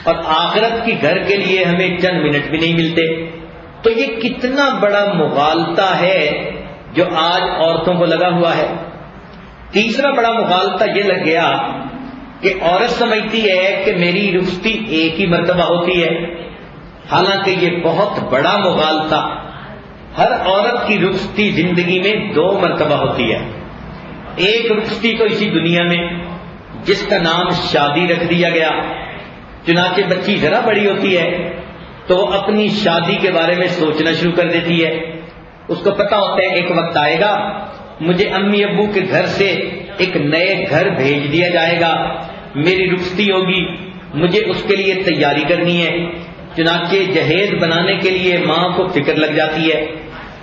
اور آخرت کی گھر کے لیے ہمیں چند منٹ بھی نہیں ملتے۔ تو یہ کتنا بڑا مغالطہ ہے جو آج عورتوں کو لگا ہوا ہے۔ تیسرا بڑا مغالطہ یہ لگ گیا کہ عورت سمجھتی ہے کہ میری رخصتی ایک ہی مرتبہ ہوتی ہے، حالانکہ یہ بہت بڑا مغالطہ۔ ہر عورت کی رخصتی زندگی میں 2 مرتبہ ہوتی ہے۔ ایک رخصتی تو اسی دنیا میں جس کا نام شادی رکھ دیا گیا، چنانچہ بچی ذرا بڑی ہوتی ہے تو وہ اپنی شادی کے بارے میں سوچنا شروع کر دیتی ہے، اس کو پتا ہوتا ہے ایک وقت آئے گا مجھے امی ابو کے گھر سے ایک نئے گھر بھیج دیا جائے گا، میری رخصتی ہوگی، مجھے اس کے لیے تیاری کرنی ہے۔ چنانچہ جہیز بنانے کے لیے ماں کو فکر لگ جاتی ہے۔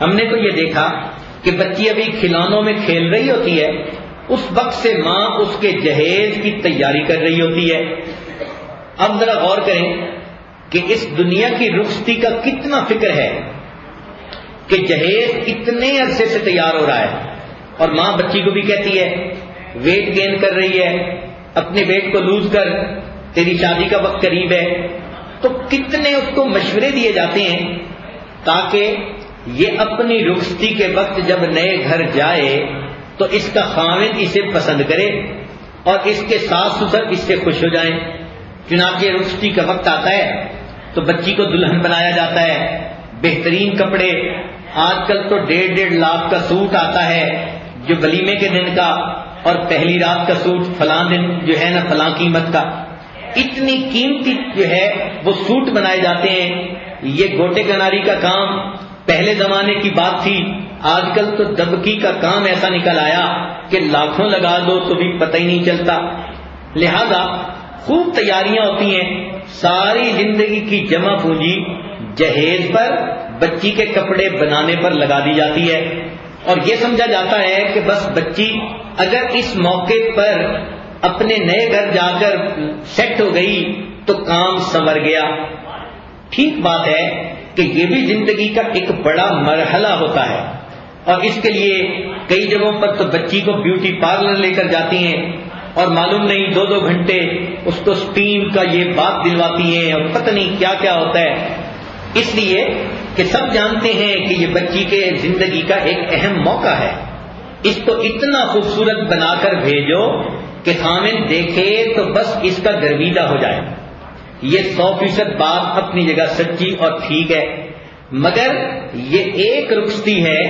ہم نے تو یہ دیکھا کہ بچی ابھی کھلونوں میں کھیل رہی ہوتی ہے، اس وقت سے ماں اس کے جہیز کی تیاری کر رہی ہوتی ہے۔ اب ذرا غور کریں کہ اس دنیا کی رخصتی کا کتنا فکر ہے کہ جہیز اتنے عرصے سے تیار ہو رہا ہے، اور ماں بچی کو بھی کہتی ہے ویٹ گین کر رہی ہے، اپنے ویٹ کو لوز کر، تیری شادی کا وقت قریب ہے۔ تو کتنے اس کو مشورے دیے جاتے ہیں تاکہ یہ اپنی رخصتی کے وقت جب نئے گھر جائے تو اس کا خاوند اسے پسند کرے اور اس کے ساس سسر اس سے خوش ہو جائیں۔ چنانچہ رخصتی کا وقت آتا ہے تو بچی کو دلہن بنایا جاتا ہے، بہترین کپڑے، آج کل تو 1.5 لاکھ کا سوٹ آتا ہے جو ولیمے کے دن کا، اور پہلی رات کا سوٹ فلاں دن جو ہے نا فلاں قیمت کا، اتنی قیمتی جو ہے وہ سوٹ بنائے جاتے ہیں۔ یہ گوٹے کناری کا کام پہلے زمانے کی بات تھی، آج کل تو دبکی کا کام ایسا نکل آیا کہ لاکھوں لگا دو تو بھی پتہ ہی نہیں چلتا۔ لہذا خوب تیاریاں ہوتی ہیں، ساری زندگی کی جمع پونجی جہیز پر، بچی کے کپڑے بنانے پر لگا دی جاتی ہے، اور یہ سمجھا جاتا ہے کہ بس بچی اگر اس موقع پر اپنے نئے گھر جا کر سیٹ ہو گئی تو کام سنور گیا۔ ٹھیک بات ہے کہ یہ بھی زندگی کا ایک بڑا مرحلہ ہوتا ہے، اور اس کے لیے کئی جگہوں پر تو بچی کو بیوٹی پارلر لے کر جاتی ہیں اور معلوم نہیں 2-2 گھنٹے اس کو اسٹیم کا یہ بات دلواتی ہیں اور پتہ نہیں کیا کیا ہوتا ہے، اس لیے کہ سب جانتے ہیں کہ یہ بچی کے زندگی کا ایک اہم موقع ہے۔ اس کو اتنا خوبصورت بنا کر بھیجو کہ خامن دیکھے تو بس اس کا گرویدہ ہو جائے۔ یہ 100% بات اپنی جگہ سچی اور ٹھیک ہے، مگر یہ ایک رخصتی ہے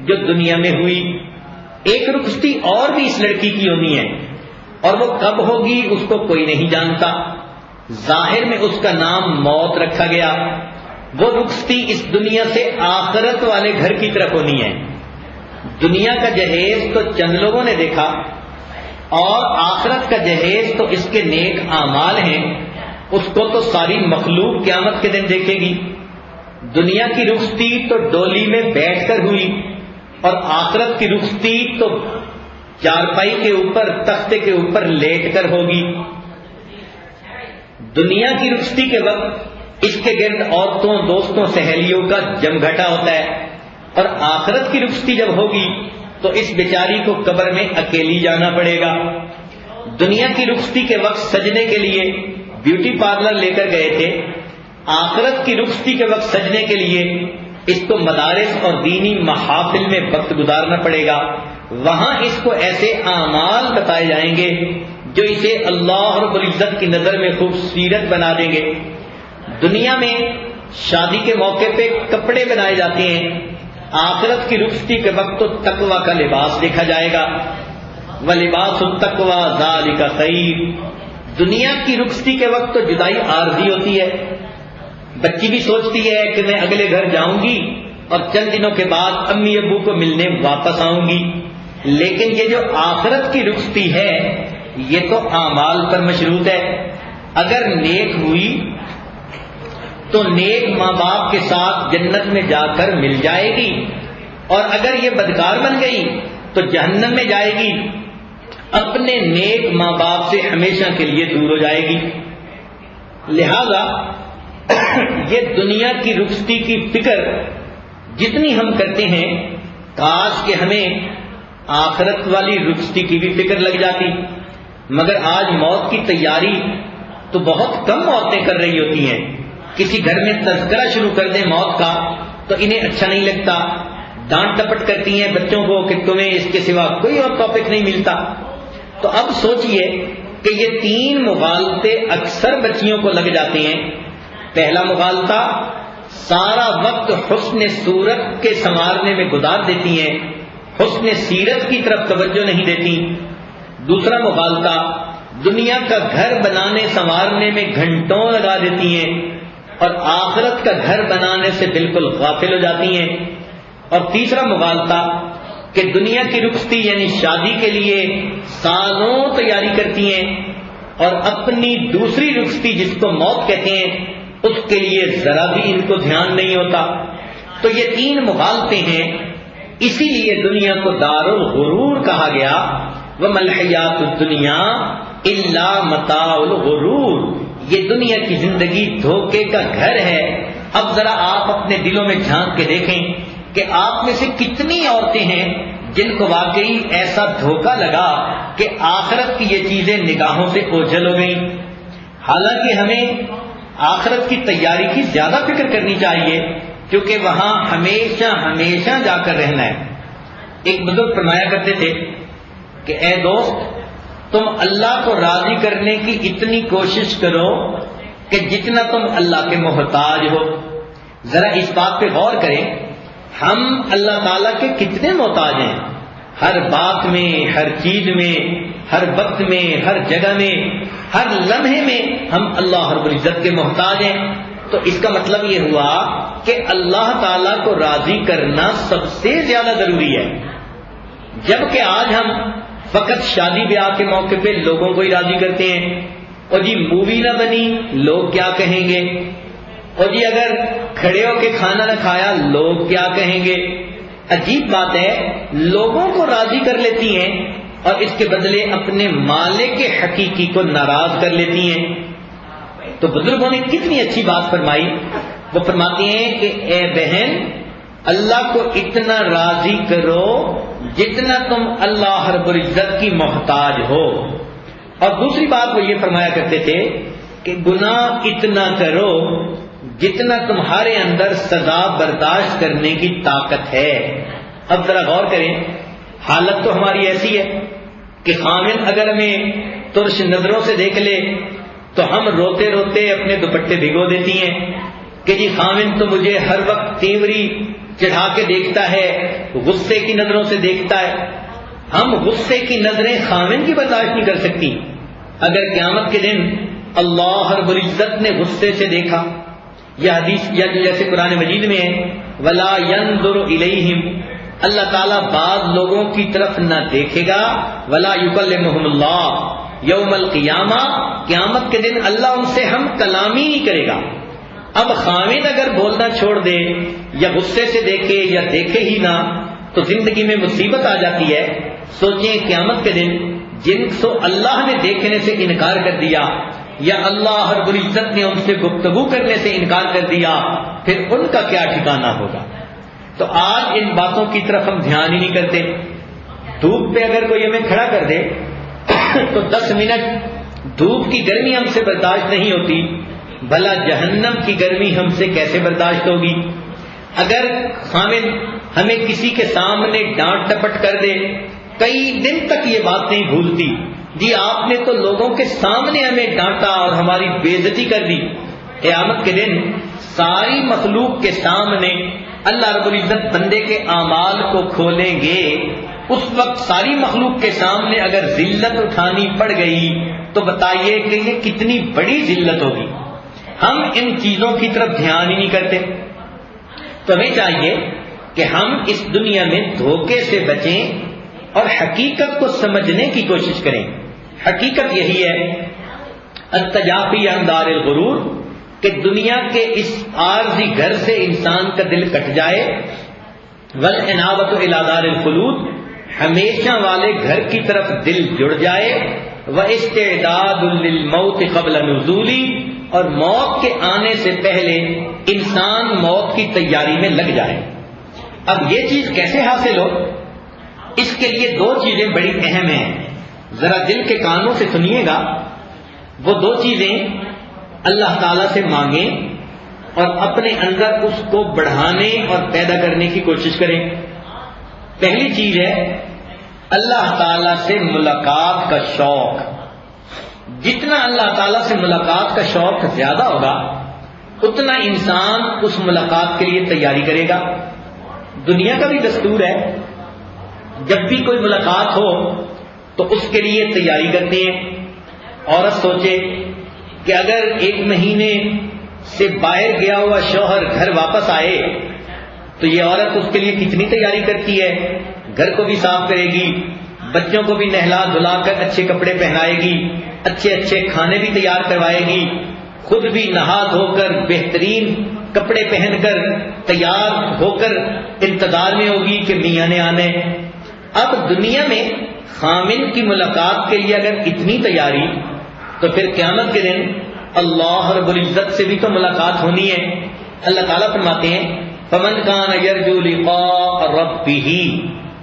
جو دنیا میں ہوئی، ایک رخصتی اور بھی اس لڑکی کی ہونی ہے، اور وہ کب ہوگی اس کو کوئی نہیں جانتا۔ ظاہر میں اس کا نام موت رکھا گیا، وہ رخصتی اس دنیا سے آخرت والے گھر کی طرف ہونی ہے۔ دنیا کا جہیز تو چند لوگوں نے دیکھا، اور آخرت کا جہیز تو اس کے نیک اعمال ہیں اس کو تو ساری مخلوق قیامت کے دن دیکھے گی. دنیا کی رخصتی تو ڈولی میں بیٹھ کر ہوئی اور آخرت کی رخصتی تو چارپائی کے اوپر تختے کے اوپر لیٹ کر ہوگی. دنیا کی رخصتی کے وقت اس کے گرد عورتوں دوستوں سہیلیوں کا جمگھٹا ہوتا ہے اور آخرت کی رخصتی جب ہوگی تو اس بیچاری کو قبر میں اکیلی جانا پڑے گا. دنیا کی رخصتی کے وقت سجنے کے لیے بیوٹی پارلر لے کر گئے تھے. آخرت کی رخصتی کے وقت سجنے کے لیے اس کو مدارس اور دینی محافل میں وقت گزارنا پڑے گا. وہاں اس کو ایسے اعمال بتائے جائیں گے جو اسے اللہ رب العزت کی نظر میں خوبصورت بنا دیں گے. دنیا میں شادی کے موقع پہ کپڑے بنائے جاتے ہیں. آخرت کی رخصتی کے وقت تو تقوی کا لباس دیکھا جائے گا. وَلِبَاسُ التَّقْوَىٰ ذَٰلِكَ خَيْرٌ. دنیا کی رخصتی کے وقت تو جدائی عارضی ہوتی ہے. بچی بھی سوچتی ہے کہ میں اگلے گھر جاؤں گی اور چند دنوں کے بعد امی ابو کو ملنے واپس آؤں گی. لیکن یہ جو آخرت کی رخصتی ہے یہ تو اعمال پر مشروط ہے. اگر نیک ہوئی تو نیک ماں باپ کے ساتھ جنت میں جا کر مل جائے گی اور اگر یہ بدکار بن گئی تو جہنم میں جائے گی. اپنے نیک ماں باپ سے ہمیشہ کے لیے دور ہو جائے گی. لہذا یہ دنیا کی رخصتی کی فکر جتنی ہم کرتے ہیں کاش کہ ہمیں آخرت والی رخصتی کی بھی فکر لگ جاتی. مگر آج موت کی تیاری تو بہت کم عورتیں کر رہی ہوتی ہیں. کسی گھر میں تذکرہ شروع کر دیں موت کا تو انہیں اچھا نہیں لگتا. ڈانٹ ٹپٹ کرتی ہیں بچوں کو کہ تمہیں اس کے سوا کوئی اور ٹاپک نہیں ملتا. تو اب سوچئے کہ یہ 3 مغالطے اکثر بچیوں کو لگ جاتے ہیں. پہلا مغالطہ سارا وقت حسن صورت کے سنوارنے میں گزار دیتی ہیں, حسن سیرت کی طرف توجہ نہیں دیتی. دوسرا مغالطہ دنیا کا گھر بنانے سنوارنے میں گھنٹوں لگا دیتی ہیں اور آخرت کا گھر بنانے سے بالکل غافل ہو جاتی ہیں. اور تیسرا مغالطہ کہ دنیا کی رخصتی یعنی شادی کے لیے سالوں تیاری کرتی ہیں اور اپنی دوسری رخصتی جس کو موت کہتے ہیں اس کے لیے ذرا بھی ان کو دھیان نہیں ہوتا. تو یہ 3 مغالطے ہیں. اسی لیے دنیا کو دار الغرور کہا گیا. وَمَا الْحَيَاةُ الدُّنْيَا إِلَّا مَتَاعُ الْغُرُورِ. یہ دنیا کی زندگی دھوکے کا گھر ہے. اب ذرا آپ اپنے دلوں میں جھانک کے دیکھیں کہ آپ میں سے کتنی عورتیں ہیں جن کو واقعی ایسا دھوکہ لگا کہ آخرت کی یہ چیزیں نگاہوں سے اوجھل ہو گئیں. حالانکہ ہمیں آخرت کی تیاری کی زیادہ فکر کرنی چاہیے کیونکہ وہاں ہمیشہ ہمیشہ جا کر رہنا ہے. ایک بزرگ فرمایا کرتے تھے کہ اے دوست تم اللہ کو راضی کرنے کی اتنی کوشش کرو کہ جتنا تم اللہ کے محتاج ہو. ذرا اس بات پہ غور کریں, ہم اللہ تعالیٰ کے کتنے محتاج ہیں. ہر بات میں, ہر چیز میں, ہر وقت میں, ہر جگہ میں, ہر لمحے میں ہم اللہ رب العزت کے محتاج ہیں. تو اس کا مطلب یہ ہوا کہ اللہ تعالیٰ کو راضی کرنا سب سے زیادہ ضروری ہے. جبکہ آج ہم فقط شادی بیاہ کے موقع پہ لوگوں کو ہی راضی کرتے ہیں. اور جی مووی نہ بنی لوگ کیا کہیں گے, اور جی اگر کھڑے ہو کے کھانا نہ کھایا لوگ کیا کہیں گے. عجیب بات ہے, لوگوں کو راضی کر لیتی ہیں اور اس کے بدلے اپنے مالک کے حقیقی کو ناراض کر لیتی ہیں. تو بزرگوں نے کتنی اچھی بات فرمائی. وہ فرماتی ہیں کہ اے بہن اللہ کو اتنا راضی کرو جتنا تم اللہ رب العزت کی محتاج ہو. اور دوسری بات وہ یہ فرمایا کرتے تھے کہ گناہ اتنا کرو جتنا تمہارے اندر سزا برداشت کرنے کی طاقت ہے. اب ذرا غور کریں, حالت تو ہماری ایسی ہے کہ خامن اگر ہمیں ترش نظروں سے دیکھ لے تو ہم روتے روتے اپنے دوپٹے بھگو دیتی ہیں کہ جی خامن تو مجھے ہر وقت تیوری چڑھا کے دیکھتا ہے, غصے کی نظروں سے دیکھتا ہے. ہم غصے کی نظریں خامن کی برداشت نہیں کر سکتی. اگر قیامت کے دن اللہ رب العزت نے غصے سے دیکھا, یہ حدیث یا جیسے قرآن مجید میں ہے وَلَا يَنظُرُ إِلَيْهِمْ, اللہ تعالیٰ بعض لوگوں کی طرف نہ دیکھے گا, وَلَا يُكَلِّمُهُمُ اللَّهُ, یوم القیامہ، قیامت کے دن اللہ ان سے ہم کلامی نہیں کرے گا۔ اب خامد اگر بولنا چھوڑ دے یا غصے سے دیکھے یا دیکھے ہی نہ تو زندگی میں مصیبت آ جاتی ہے۔ سوچیں قیامت کے دن جن کو اللہ نے دیکھنے سے انکار کر دیا یا اللہ رب العزت نے ان سے گفتگو کرنے سے انکار کر دیا، پھر ان کا کیا ٹھکانہ ہوگا۔ تو آج ان باتوں کی طرف ہم دھیان ہی نہیں کرتے۔ دھوپ پہ اگر کوئی ہمیں کھڑا کر دے تو 10 منٹ دھوپ کی گرمی ہم سے برداشت نہیں ہوتی، بھلا جہنم کی گرمی ہم سے کیسے برداشت ہوگی۔ اگر خامد ہمیں کسی کے سامنے ڈانٹ ٹپٹ کر دے، کئی دن تک یہ بات نہیں بھولتی، جی آپ نے تو لوگوں کے سامنے ہمیں ڈانٹا اور ہماری بے عزتی کر دی۔ قیامت کے دن ساری مخلوق کے سامنے اللہ رب العزت بندے کے اعمال کو کھولیں گے۔ اس وقت ساری مخلوق کے سامنے اگر ذلت اٹھانی پڑ گئی تو بتائیے کہ یہ کتنی بڑی ذلت ہوگی۔ ہم ان چیزوں کی طرف دھیان ہی نہیں کرتے۔ تو ہمیں چاہیے کہ ہم اس دنیا میں دھوکے سے بچیں اور حقیقت کو سمجھنے کی کوشش کریں۔ حقیقت یہی ہے التجافی عن دار الغرور، کہ دنیا کے اس عارضی گھر سے انسان کا دل کٹ جائے، والانابۃ الی دار الخلود، ہمیشہ والے گھر کی طرف دل جڑ جائے، واستعداد للموت قبل نزولی، اور موت کے آنے سے پہلے انسان موت کی تیاری میں لگ جائے۔ اب یہ چیز کیسے حاصل ہو؟ اس کے لیے 2 چیزیں بڑی اہم ہیں، ذرا دل کے کانوں سے سنیے گا۔ وہ 2 چیزیں اللہ تعالیٰ سے مانگیں اور اپنے اندر اس کو بڑھانے اور پیدا کرنے کی کوشش کریں۔ پہلی چیز ہے اللہ تعالیٰ سے ملاقات کا شوق۔ جتنا اللہ تعالیٰ سے ملاقات کا شوق زیادہ ہوگا اتنا انسان اس ملاقات کے لیے تیاری کرے گا۔ دنیا کا بھی دستور ہے، جب بھی کوئی ملاقات ہو تو اس کے لیے تیاری کرتے ہیں۔ عورت سوچے کہ اگر 1 مہینے سے باہر گیا ہوا شوہر گھر واپس آئے تو یہ عورت اس کے لیے کتنی تیاری کرتی ہے، گھر کو بھی صاف کرے گی، بچوں کو بھی نہلا دھلا کر اچھے کپڑے پہنائے گی، اچھے اچھے کھانے بھی تیار کروائے گی، خود بھی نہا دھو کر بہترین کپڑے پہن کر تیار ہو کر انتظار میں ہوگی کہ میاں نے آنے۔ اب دنیا میں خامن کی ملاقات کے لیے اگر اتنی تیاری، تو پھر قیامت کے دن اللہ رب العزت سے بھی تو ملاقات ہونی ہے۔ اللہ تعالیٰ فرماتے ہیں فمن کان یرجو لقاء ربہ،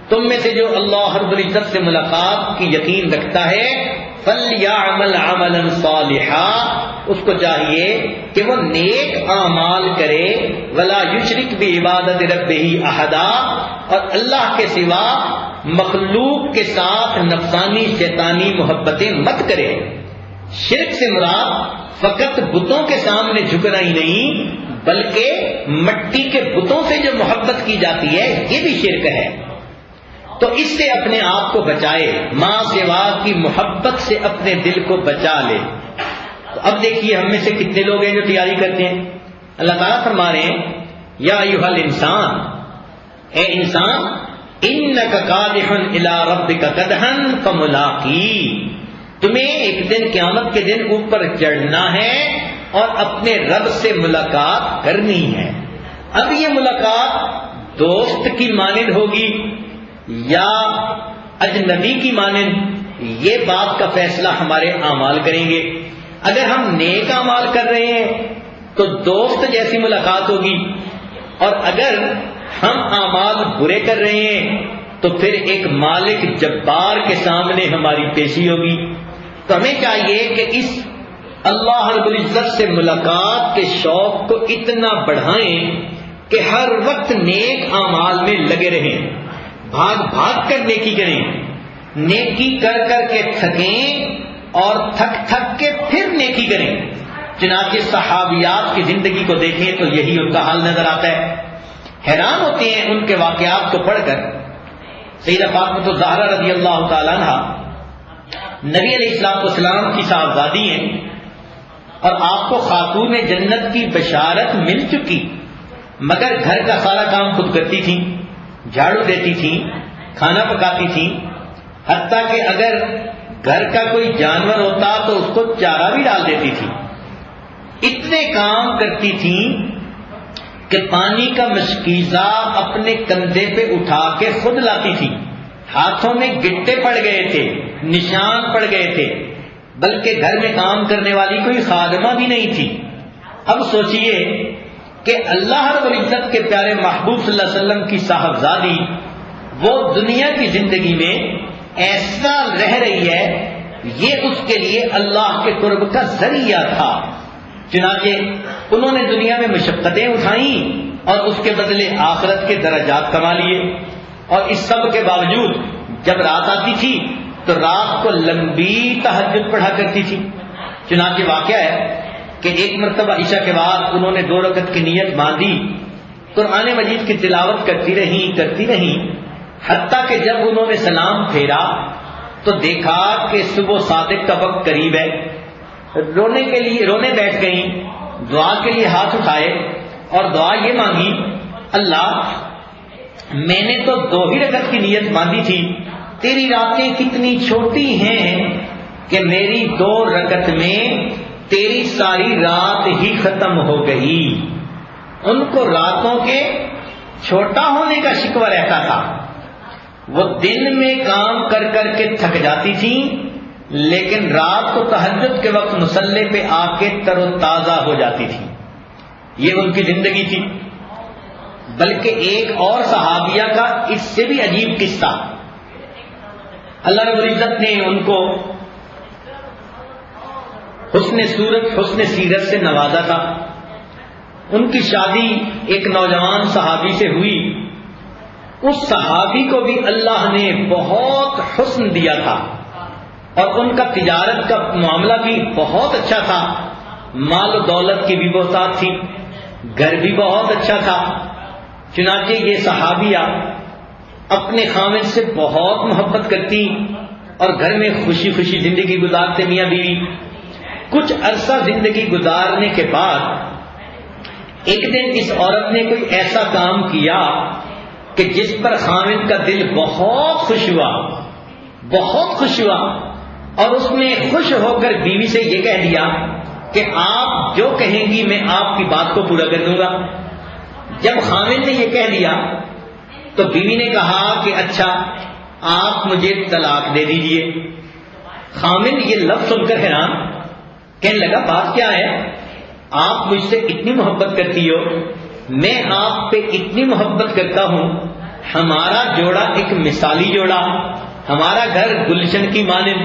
تم میں سے جو اللہ رب العزت سے ملاقات کی یقین رکھتا ہے فلیعمل عملا صالحا، اس کو چاہیے کہ وہ نیک اعمال کرے، ولا یشرک بعبادت ربہ احدا، اور اللہ کے سوا مخلوق کے ساتھ نفسانی شیطانی محبتیں مت کرے۔ شرک سے مراد فقط بتوں کے سامنے جھکنا ہی نہیں، بلکہ مٹی کے بتوں سے جو محبت کی جاتی ہے یہ بھی شرک ہے۔ تو اس سے اپنے آپ کو بچائے، ماں سوا کی محبت سے اپنے دل کو بچا لے۔ تو اب دیکھیے ہم میں سے کتنے لوگ ہیں جو تیاری کرتے ہیں۔ اللہ تعالیٰ فرما رہے ہیں یا ایھا الانسان، اے انسان، انک کادح الی ربک کدحا فملاقی، تمہیں ایک دن قیامت کے دن اوپر چڑھنا ہے اور اپنے رب سے ملاقات کرنی ہے۔ اب یہ ملاقات دوست کی مانند ہوگی یا اجنبی کی مانند، یہ بات کا فیصلہ ہمارے اعمال کریں گے۔ اگر ہم نیک اعمال کر رہے ہیں تو دوست جیسی ملاقات ہوگی، اور اگر ہم اعمال برے کر رہے ہیں تو پھر ایک مالک جبار کے سامنے ہماری پیشی ہوگی۔ تو ہمیں چاہیے کہ اس اللہ رب العزت سے ملاقات کے شوق کو اتنا بڑھائیں کہ ہر وقت نیک اعمال میں لگے رہیں، بھاگ بھاگ کر نیکی کریں، نیکی کر کر کے تھکیں اور تھک تھک کے پھر نیکی کریں۔ چنانچہ صحابیات کی زندگی کو دیکھیں تو یہی ان کا حال نظر آتا ہے۔ حیران ہوتے ہیں ان کے واقعات کو پڑھ کر۔ سیدہ فاطمہ الزہرا رضی اللہ تعالیٰ عنہا نبی علیہ السلام کی صاحبزادی ہیں، اور آپ کو خاتون جنت کی بشارت مل چکی، مگر گھر کا سارا کام خود کرتی تھیں، جھاڑو دیتی تھیں، کھانا پکاتی تھیں، حتیٰ کہ اگر گھر کا کوئی جانور ہوتا تو اس کو چارہ بھی ڈال دیتی تھی. اتنے کام کرتی تھی کہ پانی کا مشکیزہ اپنے کندھے پہ اٹھا کے خود لاتی تھی. ہاتھوں میں گٹے پڑ گئے تھے، نشان پڑ گئے تھے، بلکہ گھر میں کام کرنے والی کوئی خادمہ بھی نہیں تھی. اب سوچئے کہ اللہ رب العزت کے پیارے محبوب صلی اللہ علیہ وسلم کی صاحبزادی وہ دنیا کی زندگی میں ایسا رہ رہی ہے، یہ اس کے لیے اللہ کے قرب کا ذریعہ تھا. چنانچہ انہوں نے دنیا میں مشقتیں اٹھائیں اور اس کے بدلے آخرت کے درجات کما لیے. اور اس سب کے باوجود جب رات آتی تھی تو رات کو لمبی تہجد پڑھا کرتی تھی. چنانچہ واقعہ ہے کہ ایک مرتبہ عشاء کے بعد انہوں نے 2 رکعت کی نیت باندھی، قرآن مجید کی تلاوت کرتی رہیں حتیٰ کہ جب انہوں نے سلام پھیرا تو دیکھا کہ صبح صادق کا وقت قریب ہے. رونے بیٹھ گئیں، دعا کے لیے ہاتھ اٹھائے اور دعا یہ مانگی، اللہ میں نے تو 2 ہی رکعت کی نیت باندھی تھی، تیری راتیں کتنی چھوٹی ہیں کہ میری 2 رکعت میں تیری ساری رات ہی ختم ہو گئی. ان کو راتوں کے چھوٹا ہونے کا شکوہ رہتا تھا. وہ دن میں کام کر کر کے تھک جاتی تھیں، لیکن رات کو تہجد کے وقت مصلی پہ آ کے تر و تازہ ہو جاتی تھی. یہ ان کی زندگی تھی. بلکہ ایک اور صحابیہ کا اس سے بھی عجیب قصہ. اللہ رب العزت نے ان کو حسن صورت حسن سیرت سے نوازا تھا. ان کی شادی ایک نوجوان صحابی سے ہوئی. اس صحابی کو بھی اللہ نے بہت حسن دیا تھا اور ان کا تجارت کا معاملہ بھی بہت اچھا تھا. مال و دولت کی بھی بہتات تھی، گھر بھی بہت اچھا تھا. چنانچہ یہ صحابیہ اپنے خامد سے بہت محبت کرتی اور گھر میں خوشی خوشی زندگی گزارتے میاں بیوی. کچھ عرصہ زندگی گزارنے کے بعد ایک دن اس عورت نے کوئی ایسا کام کیا کہ جس پر خامد کا دل بہت خوش ہوا اور اس نے خوش ہو کر بیوی سے یہ کہہ دیا کہ آپ جو کہیں گی میں آپ کی بات کو پورا کر دوں گا. جب خامد نے یہ کہہ دیا تو بیوی نے کہا کہ اچھا آپ مجھے طلاق دے دیجئے. خامد یہ لفظ سن کر حیران، کہنے لگا بات کیا ہے؟ آپ مجھ سے اتنی محبت کرتی ہو، میں آپ پہ اتنی محبت کرتا ہوں. ہمارا جوڑا ایک مثالی جوڑا، ہمارا گھر گلشن کی مانند،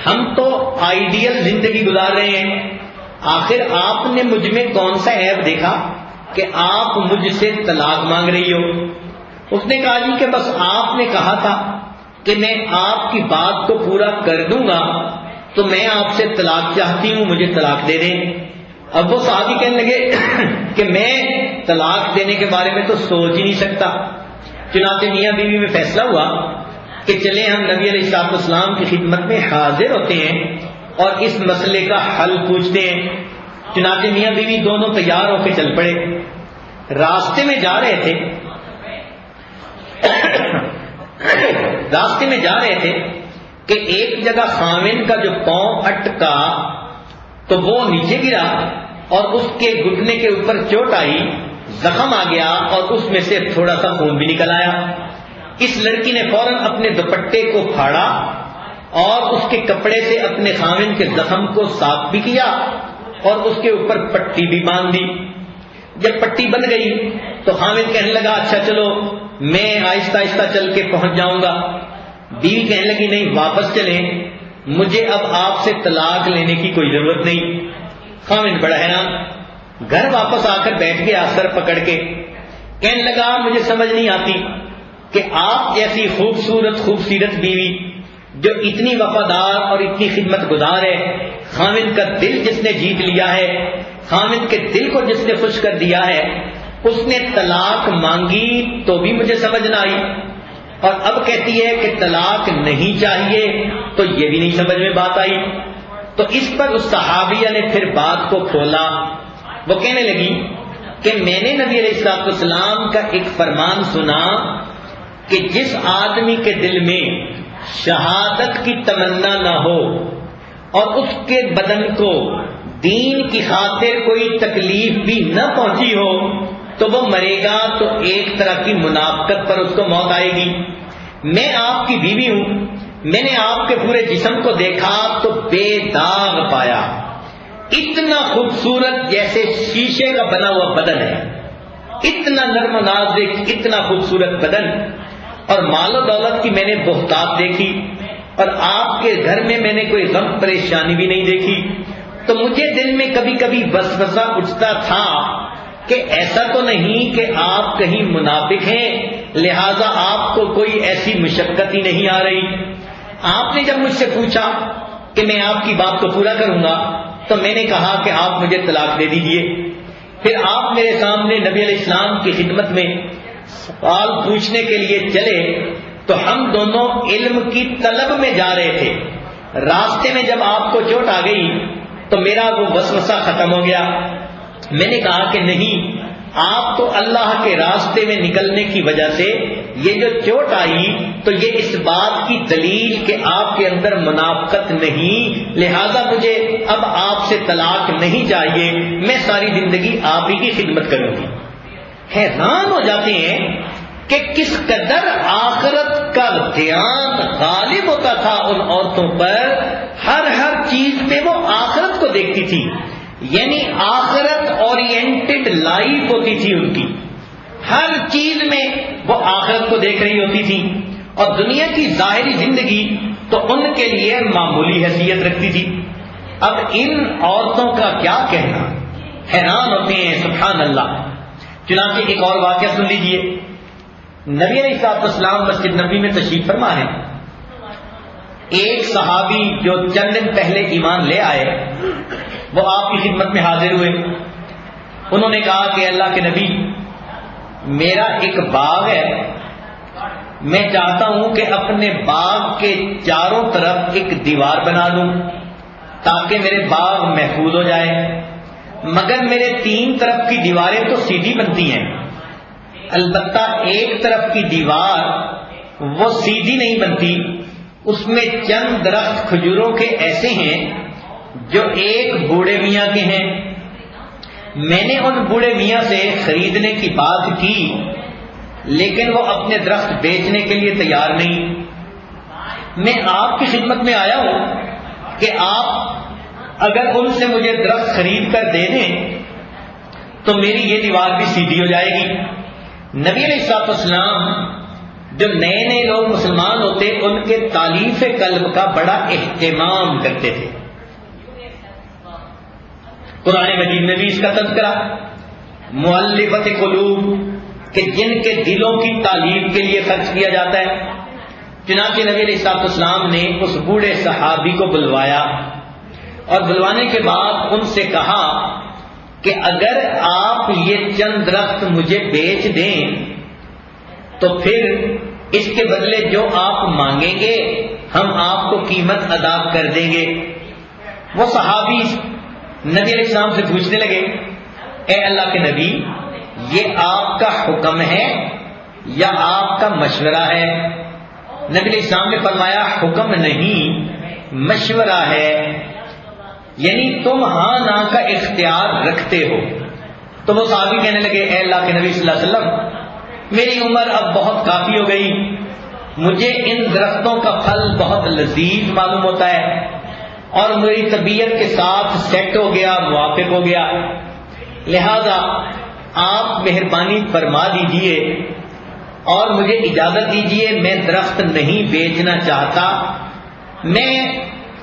ہم تو آئیڈیل زندگی گزار رہے ہیں. آخر آپ نے مجھ میں کون سا عیب دیکھا کہ آپ مجھ سے طلاق مانگ رہی ہو؟ اس نے کہا جی کہ بس آپ نے کہا تھا کہ میں آپ کی بات کو پورا کر دوں گا تو میں آپ سے طلاق چاہتی ہوں، مجھے طلاق دے دیں. اب وہ صحابی کہنے لگے کہ میں طلاق دینے کے بارے میں تو سوچ ہی نہیں سکتا. چنانچہ میاں بیوی میں فیصلہ ہوا کہ چلیں ہم نبی علیہ الصلوۃ والسلام کی خدمت میں حاضر ہوتے ہیں اور اس مسئلے کا حل پوچھتے ہیں. چنانچہ میاں بیوی دونوں تیار ہو کے چل پڑے. راستے میں جا رہے تھے کہ ایک جگہ خامن کا جو پاؤں اٹکا تو وہ نیچے گرا اور اس کے گھٹنے کے اوپر چوٹ آئی، زخم آ گیا اور اس میں سے تھوڑا سا خون بھی نکل آیا. اس لڑکی نے فوراً اپنے دوپٹے کو پھاڑا اور اس کے کپڑے سے اپنے خامن کے زخم کو صاف بھی کیا اور اس کے اوپر پٹی بھی باندھ دی. جب پٹی بن گئی تو خامن کہنے لگا اچھا چلو میں آہستہ آہستہ چل کے پہنچ جاؤں گا. بیوی کہنے لگی نہیں واپس چلیں، مجھے اب آپ سے طلاق لینے کی کوئی ضرورت نہیں. خامن بڑا حیران، گھر واپس آ کر بیٹھ گیا سر پکڑ کے. کہنے لگا مجھے سمجھ نہیں آتی کہ آپ جیسی خوبصورت بیوی جو اتنی وفادار اور اتنی خدمت گزار ہے، خامن کا دل جس نے جیت لیا ہے، خامن کے دل کو جس نے خوش کر دیا ہے، اس نے طلاق مانگی تو بھی مجھے سمجھ نہ آئی اور اب کہتی ہے کہ طلاق نہیں چاہیے تو یہ بھی نہیں سمجھ میں بات آئی. تو اس پر اس صحابیہ نے پھر بات کو کھولا. وہ کہنے لگی کہ میں نے نبی علیہ الصلوۃ والسلام کا ایک فرمان سنا کہ جس آدمی کے دل میں شہادت کی تمنا نہ ہو اور اس کے بدن کو دین کی خاطر کوئی تکلیف بھی نہ پہنچی ہو تو وہ مرے گا تو ایک طرح کی منافقت پر اس کو موت آئے گی۔ میں آپ کی بیوی ہوں، میں نے آپ کے پورے جسم کو دیکھا تو بے داغ پایا، اتنا خوبصورت جیسے شیشے کا بنا ہوا بدن ہے، اتنا نرم و نازک، اتنا خوبصورت بدن، اور مال و دولت کی میں نے بہتات دیکھی، اور آپ کے گھر میں میں نے کوئی غم پریشانی بھی نہیں دیکھی۔ تو مجھے دل میں کبھی کبھی وسوسہ اٹھتا تھا کہ ایسا تو نہیں کہ آپ کہیں منافق ہیں لہذا آپ کو کوئی ایسی مشقت ہی نہیں آ رہی۔ آپ نے جب مجھ سے پوچھا کہ میں آپ کی بات کو پورا کروں گا تو میں نے کہا کہ آپ مجھے طلاق دے دیجئے۔ پھر آپ میرے سامنے نبی علیہ السلام کی خدمت میں سوال پوچھنے کے لیے چلے تو ہم دونوں علم کی طلب میں جا رہے تھے۔ راستے میں جب آپ کو چوٹ آ گئی تو میرا وہ وسوسہ ختم ہو گیا۔ میں نے کہا کہ نہیں، آپ تو اللہ کے راستے میں نکلنے کی وجہ سے یہ جو چوٹ آئی تو یہ اس بات کی دلیل کہ آپ کے اندر منافقت نہیں، لہذا مجھے اب آپ سے طلاق نہیں چاہیے، میں ساری زندگی آپ ہی کی خدمت کروں گی۔ حیران ہو جاتے ہیں کہ کس قدر آخرت کا دھیان غالب ہوتا تھا ان عورتوں پر، ہر چیز میں وہ آخرت کو دیکھتی تھی، یعنی آخرت اورینٹڈ لائف ہوتی تھی ان کی، ہر چیز میں وہ آخرت کو دیکھ رہی ہوتی تھی، اور دنیا کی ظاہری زندگی تو ان کے لیے معمولی حیثیت رکھتی تھی۔ اب ان عورتوں کا کیا کہنا، حیران ہوتے ہیں، سبحان اللہ۔ چنانچہ ایک اور واقعہ سن لیجئے۔ نبی علیہ السلام مسجد نبوی میں تشریف فرما ہیں، ایک صحابی جو چند دن پہلے ایمان لے آئے وہ آپ کی خدمت میں حاضر ہوئے۔ انہوں نے کہا کہ اللہ کے نبی، میرا ایک باغ ہے، میں چاہتا ہوں کہ اپنے باغ کے چاروں طرف ایک دیوار بنا لوں تاکہ میرے باغ محفوظ ہو جائے، مگر میرے 3 طرف کی دیواریں تو سیدھی بنتی ہیں، البتہ ایک طرف کی دیوار وہ سیدھی نہیں بنتی، اس میں چند درخت کھجوروں کے ایسے ہیں جو ایک بوڑھے میاں کے ہیں۔ میں نے ان بوڑھے میاں سے خریدنے کی بات کی لیکن وہ اپنے درخت بیچنے کے لیے تیار نہیں۔ میں آپ کی خدمت میں آیا ہوں کہ آپ اگر ان سے مجھے درخت خرید کر دے دیں تو میری یہ دیوار بھی سیدھی ہو جائے گی۔ نبی علیہ السلام جو نئے لوگ مسلمان ہوتے ان کے تالیف قلب کا بڑا اہتمام کرتے تھے۔ قرآن مجید میں بھی اس کا تذکرہ، مؤلفۃ قلوب، کہ جن کے دلوں کی تالیف کے لیے خرچ کیا جاتا ہے۔ چنانچہ نبی علیہ السلام نے اس بوڑھے صحابی کو بلوایا اور بلوانے کے بعد ان سے کہا کہ اگر آپ یہ چند درخت مجھے بیچ دیں تو پھر اس کے بدلے جو آپ مانگیں گے ہم آپ کو قیمت ادا کر دیں گے۔ وہ صحابی نبی علیہ السلام سے پوچھنے لگے، اے اللہ کے نبی، یہ آپ کا حکم ہے یا آپ کا مشورہ ہے؟ نبی علیہ السلام نے فرمایا حکم نہیں، مشورہ ہے، یعنی تم ہاں نہ کا اختیار رکھتے ہو۔ تو وہ صحابی کہنے لگے، اے اللہ کے نبی صلی اللہ علیہ وسلم، میری عمر اب بہت کافی ہو گئی، مجھے ان درختوں کا پھل بہت لذیذ معلوم ہوتا ہے اور میری طبیعت کے ساتھ سیٹ ہو گیا، موافق ہو گیا، لہذا آپ مہربانی فرما دیجئے اور مجھے اجازت دیجئے، میں درخت نہیں بیچنا چاہتا، میں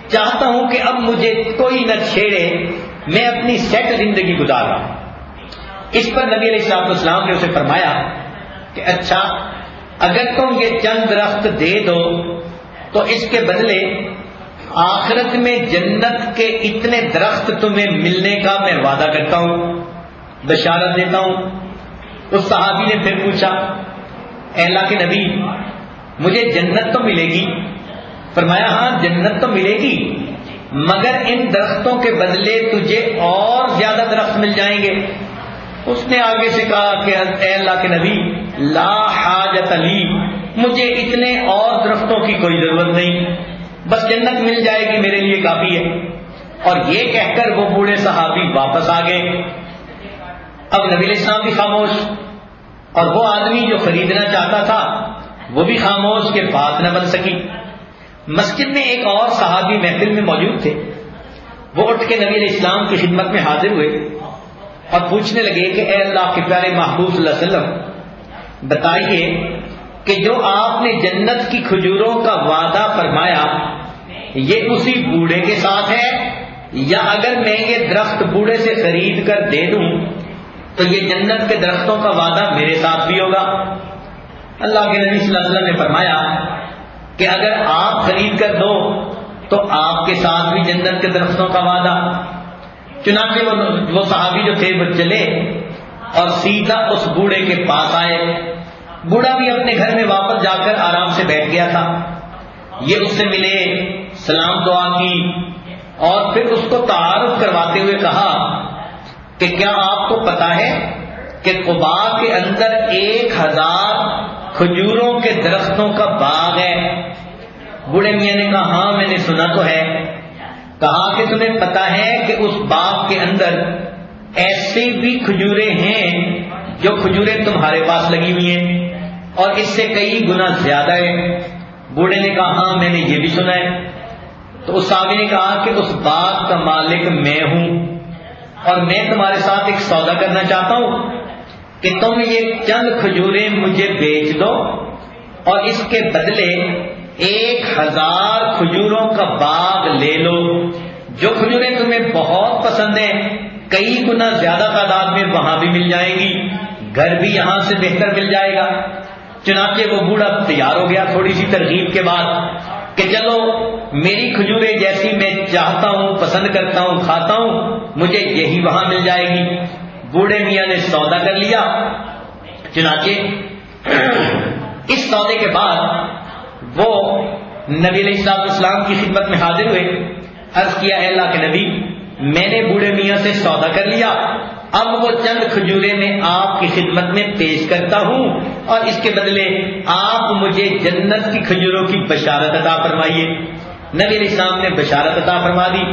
چاہتا ہوں کہ اب مجھے کوئی نہ چھیڑے، میں اپنی سیٹ زندگی گزار رہا ہوں۔ اس پر نبی علیہ السلام نے اسے فرمایا کہ اچھا، اگر تم یہ چند درخت دے دو تو اس کے بدلے آخرت میں جنت کے اتنے درخت تمہیں ملنے کا میں وعدہ کرتا ہوں، بشارت دیتا ہوں۔ اس صحابی نے پھر پوچھا، اے اللہ کے نبی، مجھے جنت تو ملے گی؟ فرمایا ہاں جنت تو ملے گی، مگر ان درختوں کے بدلے تجھے اور زیادہ درخت مل جائیں گے۔ اس نے آگے سے کہا کہ اے اللہ کے نبی، لا حاجت لی، مجھے اتنے اور درختوں کی کوئی ضرورت نہیں، بس جنت مل جائے گی میرے لیے کافی ہے۔ اور یہ کہہ کر وہ بوڑھے صحابی واپس آ گئے۔ اب نبی علیہ السلام بھی خاموش، اور وہ آدمی جو خریدنا چاہتا تھا وہ بھی خاموش کہ بات نہ بن سکی۔ مسجد میں ایک اور صحابی محفل میں موجود تھے، وہ اٹھ کے نبی علیہ السلام کی خدمت میں حاضر ہوئے اور پوچھنے لگے کہ اے اللہ کے پیارے محبوب صلی اللہ علیہ وسلم، بتائیے کہ جو آپ نے جنت کی کھجوروں کا وعدہ فرمایا یہ اسی بوڑھے کے ساتھ ہے، یا اگر میں یہ درخت بوڑھے سے خرید کر دے دوں تو یہ جنت کے درختوں کا وعدہ میرے ساتھ بھی ہوگا؟ اللہ کے نبی صلی اللہ علیہ وسلم نے فرمایا کہ اگر آپ خرید کر دو تو آپ کے ساتھ بھی جنت کے درختوں کا وعدہ۔ چنانچہ وہ صحابی جو تھے وہ چلے اور سیدھا اس بوڑھے کے پاس آئے۔ بوڑھا بھی اپنے گھر میں واپس جا کر آرام سے بیٹھ گیا تھا۔ یہ اس سے ملے، سلام دعا کی، اور پھر اس کو تعارف کرواتے ہوئے کہا کہ کیا آپ کو پتا ہے کہ قباء کے اندر 1000 کھجوروں کے درختوں کا باغ ہے؟ بوڑھے میاں نے کہا ہاں میں نے سنا تو ہے۔ کہا کہ تمہیں پتا ہے کہ اس باغ کے اندر ایسی بھی کھجوریں ہیں جو کھجوریں تمہارے پاس لگی ہوئی ہیں اور اس سے کئی گنا زیادہ ہے؟ بوڑھے نے کہا ہاں میں نے یہ بھی سنا ہے۔ تو اس صحابی نے کہا کہ اس باغ کا مالک میں ہوں اور میں تمہارے ساتھ ایک سودا کرنا چاہتا ہوں کہ تم یہ چند کھجوریں مجھے بیچ دو اور اس کے بدلے 1000 کھجوروں کا باغ لے لو۔ جو کھجوریں تمہیں بہت پسند ہیں کئی گنا زیادہ تعداد میں وہاں بھی مل جائیں گی، گھر بھی یہاں سے بہتر مل جائے گا۔ چنانچہ وہ بوڑھا تیار ہو گیا تھوڑی سی ترغیب کے بعد کہ چلو میری کھجوریں جیسی میں چاہتا ہوں، پسند کرتا ہوں، کھاتا ہوں، مجھے یہی وہاں مل جائے گی۔ بوڑھے میاں نے سودا کر لیا۔ چنانچہ اس سودے کے بعد وہ نبی علیہ السلام کی خدمت میں حاضر ہوئے، عرض کیا اے اللہ کے نبی، میں نے بوڑھے میاں سے سودا کر لیا، اب وہ چند کھجوریں میں آپ کی خدمت میں پیش کرتا ہوں اور اس کے بدلے آپ مجھے جنت کی کھجوروں کی بشارت عطا فرمائیے۔ نبی علیہ السلام نے بشارت عطا فرما دی۔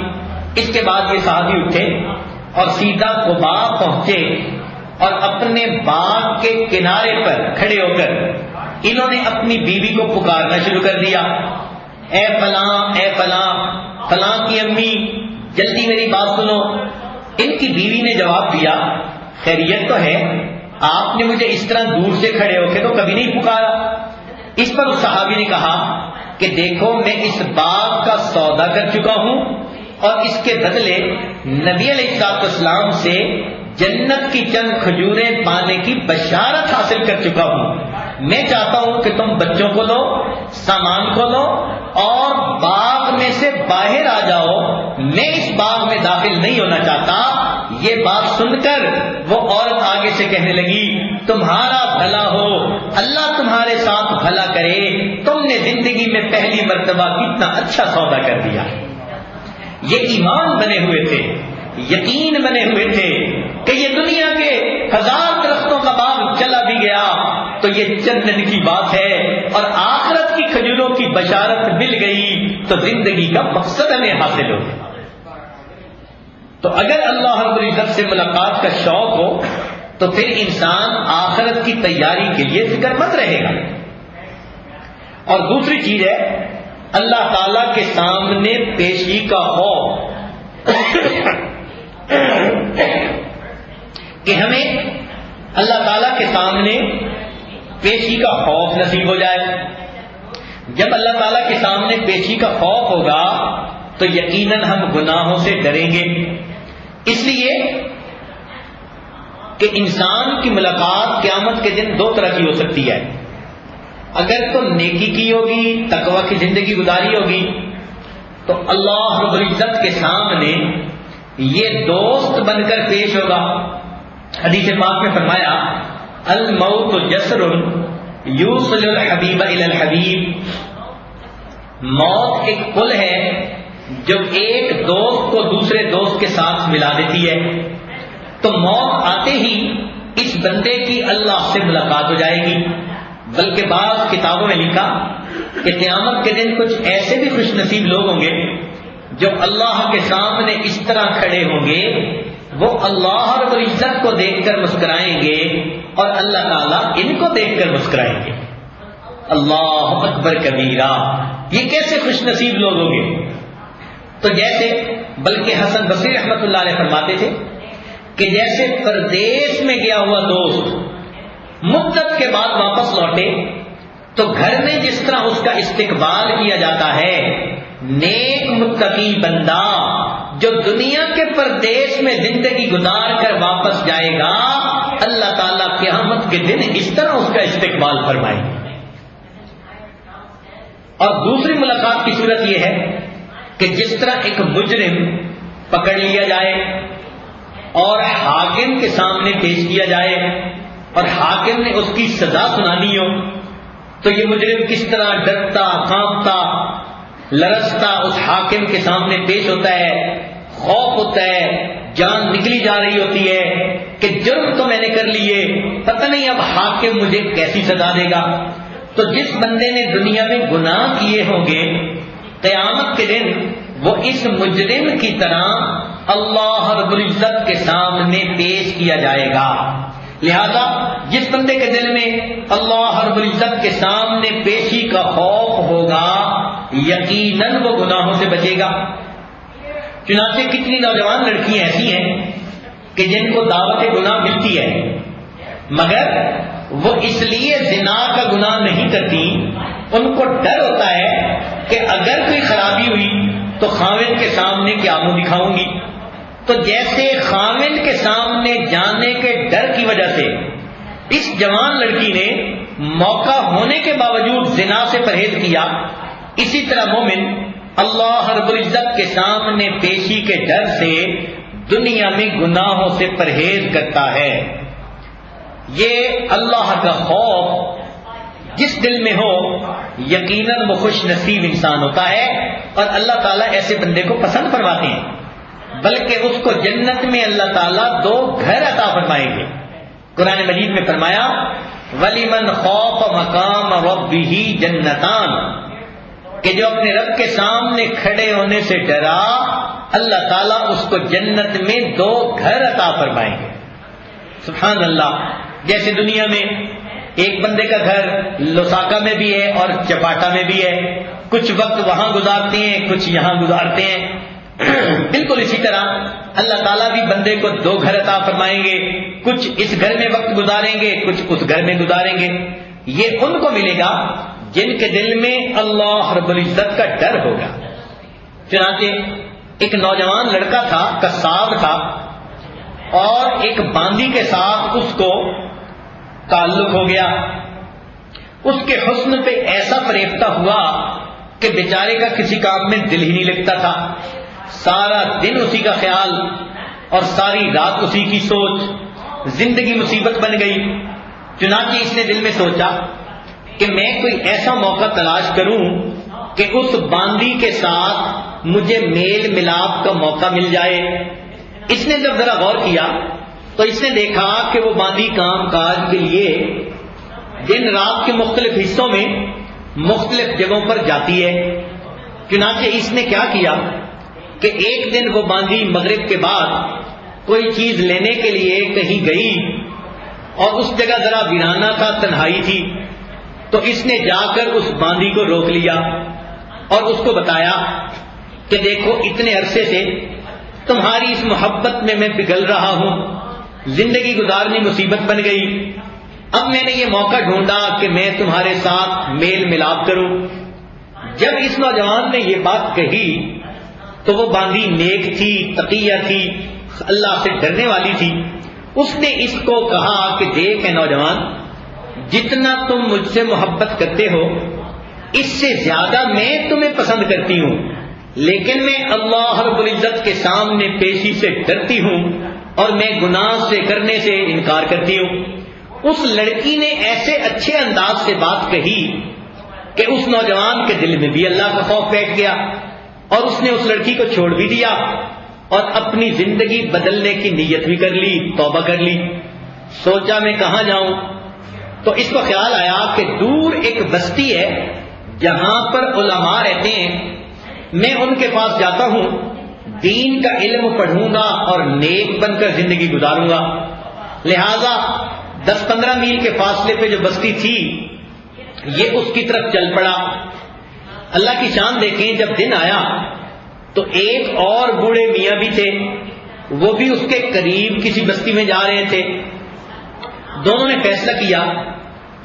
اس کے بعد یہ صحابی اٹھے اور سیدھا قباء پہنچے اور اپنے باغ کے کنارے پر کھڑے ہو کر انہوں نے اپنی بیوی کو پکارنا شروع کر دیا، اے فلاں، اے فلاں، فلاں کی امی، جلدی میری بات سنو۔ ان کی بیوی نے جواب دیا خیریت تو ہے، آپ نے مجھے اس طرح دور سے کھڑے ہو کے تو کبھی نہیں پکارا۔ اس پر اس صحابی نے کہا کہ دیکھو میں اس باغ کا سودا کر چکا ہوں اور اس کے بدلے نبی علیہ السلام سے جنت کی چند کھجوریں پانے کی بشارت حاصل کر چکا ہوں۔ میں چاہتا ہوں کہ تم بچوں کو لو، سامان کو لو اور باغ میں سے باہر آ جاؤ، میں اس باغ میں داخل نہیں ہونا چاہتا۔ یہ بات سن کر وہ عورت آگے سے کہنے لگی تمہارا بھلا ہو، اللہ تمہارے ساتھ بھلا کرے، تم نے زندگی میں پہلی مرتبہ کتنا اچھا سودا کر دیا۔ یہ ایمان بنے ہوئے تھے، یقین بنے ہوئے تھے کہ یہ دنیا کے 1000 درختوں کا باغ چلا بھی گیا تو یہ چند دن کی بات ہے اور آخرت کی کھجوروں کی بشارت مل گئی تو زندگی کا مقصد ہمیں حاصل ہو گیا۔ تو اگر اللہ رب العزت سے ملاقات کا شوق ہو تو پھر انسان آخرت کی تیاری کے لیے فکر مند رہے گا۔ اور دوسری چیز ہے اللہ تعالی کے سامنے پیشی کا خوف کہ ہمیں اللہ تعالی کے سامنے پیشی کا خوف نصیب ہو جائے۔ جب اللہ تعالیٰ کے سامنے پیشی کا خوف ہوگا تو یقیناً ہم گناہوں سے ڈریں گے، اس لیے کہ انسان کی ملاقات قیامت کے دن 2 طرح کی ہو سکتی ہے۔ اگر تو نیکی کی ہوگی، تقوی کی زندگی گزاری ہوگی تو اللہ رب العزت کے سامنے یہ دوست بن کر پیش ہوگا۔ حدیث پاک میں فرمایا الموت جسر یوصل الحبیب الی الحبیب، موت ایک پل ہے جو ایک دوست کو دوسرے دوست کے ساتھ ملا دیتی ہے۔ تو موت آتے ہی اس بندے کی اللہ سے ملاقات ہو جائے گی بلکہ بعض کتابوں میں لکھا کہ قیامت کے دن کچھ ایسے بھی خوش نصیب لوگ ہوں گے جو اللہ کے سامنے اس طرح کھڑے ہوں گے، وہ اللہ رب العزت کو دیکھ کر مسکرائیں گے اور اللہ تعالیٰ ان کو دیکھ کر مسکرائیں گے۔ اللہ اکبر کبیرہ، یہ کیسے خوش نصیب لوگ ہوں گے؟ تو جیسے، بلکہ حسن بصری رحمۃ اللہ علیہ فرماتے تھے کہ جیسے پردیس میں گیا ہوا دوست مدت کے بعد واپس لوٹے تو گھر میں جس طرح اس کا استقبال کیا جاتا ہے، نیک متقی بندہ جو دنیا کے پردیس میں زندگی گزار کر واپس جائے گا، اللہ تعالیٰ قیامت کے دن اس طرح اس کا استقبال فرمائے گا۔ اور دوسری ملاقات کی صورت یہ ہے کہ جس طرح ایک مجرم پکڑ لیا جائے اور حاکم کے سامنے پیش کیا جائے اور حاکم نے اس کی سزا سنانی ہو، تو یہ مجرم کس طرح ڈرتا کانپتا لرزتا اس حاکم کے سامنے پیش ہوتا ہے، خوف ہوتا ہے، جان نکلی جا رہی ہوتی ہے کہ جرم تو میں نے کر لیے، پتہ نہیں اب حاکم مجھے کیسی سزا دے گا۔ تو جس بندے نے دنیا میں گناہ کیے ہوں گے، قیامت کے دن وہ اس مجرم کی طرح اللہ رب العزت کے سامنے پیش کیا جائے گا۔ لہذا جس بندے کے دل میں اللہ رب العزت کے سامنے پیشی کا خوف ہوگا، یقیناً وہ گناہوں سے بچے گا۔ چنانچہ کتنی نوجوان لڑکیاں ایسی ہیں کہ جن کو دعوت گناہ ملتی ہے مگر وہ اس لیے زنا کا گناہ نہیں کرتی، ان کو ڈر ہوتا ہے کہ اگر کوئی خرابی ہوئی تو خاوند کے سامنے کیا منہ دکھاؤں گی۔ تو جیسے خاوند کے سامنے جانے کے ڈر کی وجہ سے اس جوان لڑکی نے موقع ہونے کے باوجود زنا سے پرہیز کیا، اسی طرح مومن اللہ رب العزت کے سامنے پیشی کے ڈر سے دنیا میں گناہوں سے پرہیز کرتا ہے۔ یہ اللہ کا خوف جس دل میں ہو، یقیناً وہ خوش نصیب انسان ہوتا ہے، اور اللہ تعالیٰ ایسے بندے کو پسند فرماتے ہیں، بلکہ اس کو جنت میں اللہ تعالیٰ 2 گھر عطا فرمائیں گے۔ قرآن مجید میں فرمایا وَلِمَنْ خَافَ مَقَامَ رَبِّهِ جَنَّتَانِ، کہ جو اپنے رب کے سامنے کھڑے ہونے سے ڈرا، اللہ تعالیٰ اس کو جنت میں 2 گھر عطا فرمائیں گے۔ سبحان اللہ، جیسے دنیا میں ایک بندے کا گھر لوساکا میں بھی ہے اور چپاٹا میں بھی ہے، کچھ وقت وہاں گزارتے ہیں، کچھ یہاں گزارتے ہیں، بالکل اسی طرح اللہ تعالیٰ بھی بندے کو 2 گھر عطا فرمائیں گے، کچھ اس گھر میں وقت گزاریں گے، کچھ اس گھر میں گزاریں گے۔ یہ ان کو ملے گا جن کے دل میں اللہ رب العزت کا ڈر ہوگا۔ چنانچہ ایک نوجوان لڑکا تھا، قصاب تھا، اور ایک باندی کے ساتھ اس کو تعلق ہو گیا۔ اس کے حسن پہ ایسا فریفتہ ہوا کہ بیچارے کا کسی کام میں دل ہی نہیں لگتا تھا، سارا دن اسی کا خیال اور ساری رات اسی کی سوچ، زندگی مصیبت بن گئی۔ چنانچہ اس نے دل میں سوچا کہ میں کوئی ایسا موقع تلاش کروں کہ اس باندی کے ساتھ مجھے میل ملاپ کا موقع مل جائے۔ اس نے جب ذرا غور کیا تو اس نے دیکھا کہ وہ باندی کام کاج کے لیے دن رات کے مختلف حصوں میں مختلف جگہوں پر جاتی ہے۔ چنانچہ اس نے کیا کیا کہ ایک دن وہ باندی مغرب کے بعد کوئی چیز لینے کے لیے کہیں گئی اور اس جگہ ذرا ویرانہ تھا، تنہائی تھی، تو اس نے جا کر اس باندی کو روک لیا اور اس کو بتایا کہ دیکھو اتنے عرصے سے تمہاری اس محبت میں میں پگھل رہا ہوں، زندگی گزارنی مصیبت بن گئی، اب میں نے یہ موقع ڈھونڈا کہ میں تمہارے ساتھ میل ملاپ کروں۔ جب اس نوجوان نے یہ بات کہی تو وہ باندی نیک تھی، تقیہ تھی، اللہ سے ڈرنے والی تھی۔ اس نے اس کو کہا کہ دیکھ اے نوجوان، جتنا تم مجھ سے محبت کرتے ہو اس سے زیادہ میں تمہیں پسند کرتی ہوں، لیکن میں اللہ رب العزت کے سامنے پیشی سے ڈرتی ہوں اور میں گناہ سے کرنے سے انکار کرتی ہوں۔ اس لڑکی نے ایسے اچھے انداز سے بات کہی کہ اس نوجوان کے دل میں بھی اللہ کا خوف بیٹھ گیا اور اس نے اس لڑکی کو چھوڑ بھی دیا اور اپنی زندگی بدلنے کی نیت بھی کر لی، توبہ کر لی۔ سوچا میں کہاں جاؤں، تو اس کو خیال آیا کہ دور ایک بستی ہے جہاں پر علماء رہتے ہیں، میں ان کے پاس جاتا ہوں، دین کا علم پڑھوں گا اور نیک بن کر زندگی گزاروں گا۔ لہذا 10-15 میل کے فاصلے پہ جو بستی تھی یہ اس کی طرف چل پڑا۔ اللہ کی شان دیکھیں، جب دن آیا تو ایک اور بوڑھے میاں بھی تھے، وہ بھی اس کے قریب کسی بستی میں جا رہے تھے۔ دونوں نے فیصلہ کیا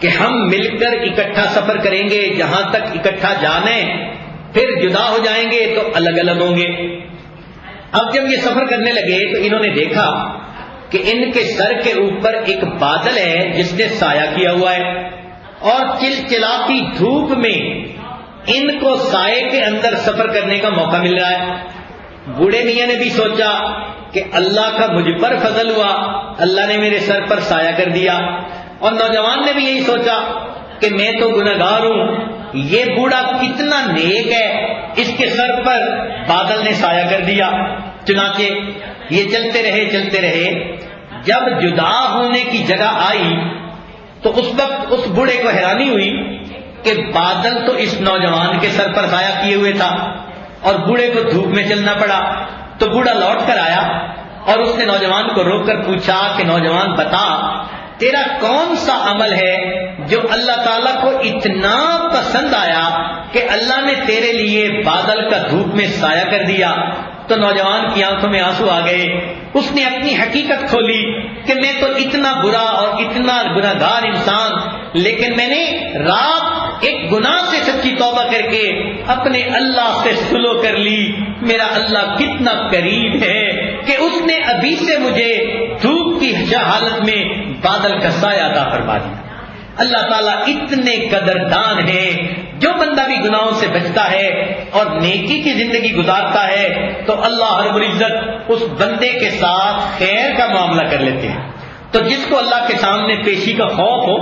کہ ہم مل کر اکٹھا سفر کریں گے، جہاں تک اکٹھا جانے، پھر جدا ہو جائیں گے تو الگ الگ ہوں گے۔ اب جب یہ سفر کرنے لگے تو انہوں نے دیکھا کہ ان کے سر کے اوپر ایک بادل ہے جس نے سایہ کیا ہوا ہے، اور چلچلاتی دھوپ میں ان کو سائے کے اندر سفر کرنے کا موقع مل رہا ہے۔ بوڑھے میاں نے بھی سوچا کہ اللہ کا مجھ پر فضل ہوا، اللہ نے میرے سر پر سایہ کر دیا، اور نوجوان نے بھی یہی سوچا کہ میں تو گنہگار ہوں، یہ بوڑھا کتنا نیک ہے، اس کے سر پر بادل نے سایہ کر دیا۔ چنانچہ یہ چلتے رہے، جب جدا ہونے کی جگہ آئی تو اس وقت اس بوڑھے کو حیرانی ہوئی کہ بادل تو اس نوجوان کے سر پر سایہ کیے ہوئے تھا اور بوڑھے کو دھوپ میں چلنا پڑا۔ تو بوڑھا لوٹ کر آیا اور اس نے نوجوان کو روک کر پوچھا کہ نوجوان بتا، تیرا کون سا عمل ہے جو اللہ تعالیٰ کو اتنا پسند آیا کہ اللہ نے تیرے لیے بادل کا دھوپ میں سایہ کر دیا؟ تو نوجوان کی آنکھوں میں آنسو آ گئے، اس نے اپنی حقیقت کھولی کہ میں تو اتنا برا اور اتنا گناہگار انسان، لیکن میں نے رات ایک گناہ سے سچی توبہ کر کے اپنے اللہ سے سلو کر لی۔ میرا اللہ کتنا قریب ہے کہ اس نے ابھی سے مجھے دھوپ کی حالت میں بادل کا سایہ عطا فرما دیا۔ اللہ تعالیٰ اتنے قدردان ہے، جو بندہ بھی گناہوں سے بچتا ہے اور نیکی کی زندگی گزارتا ہے تو اللہ رب العزت اس بندے کے ساتھ خیر کا معاملہ کر لیتے ہیں۔ تو جس کو اللہ کے سامنے پیشی کا خوف ہو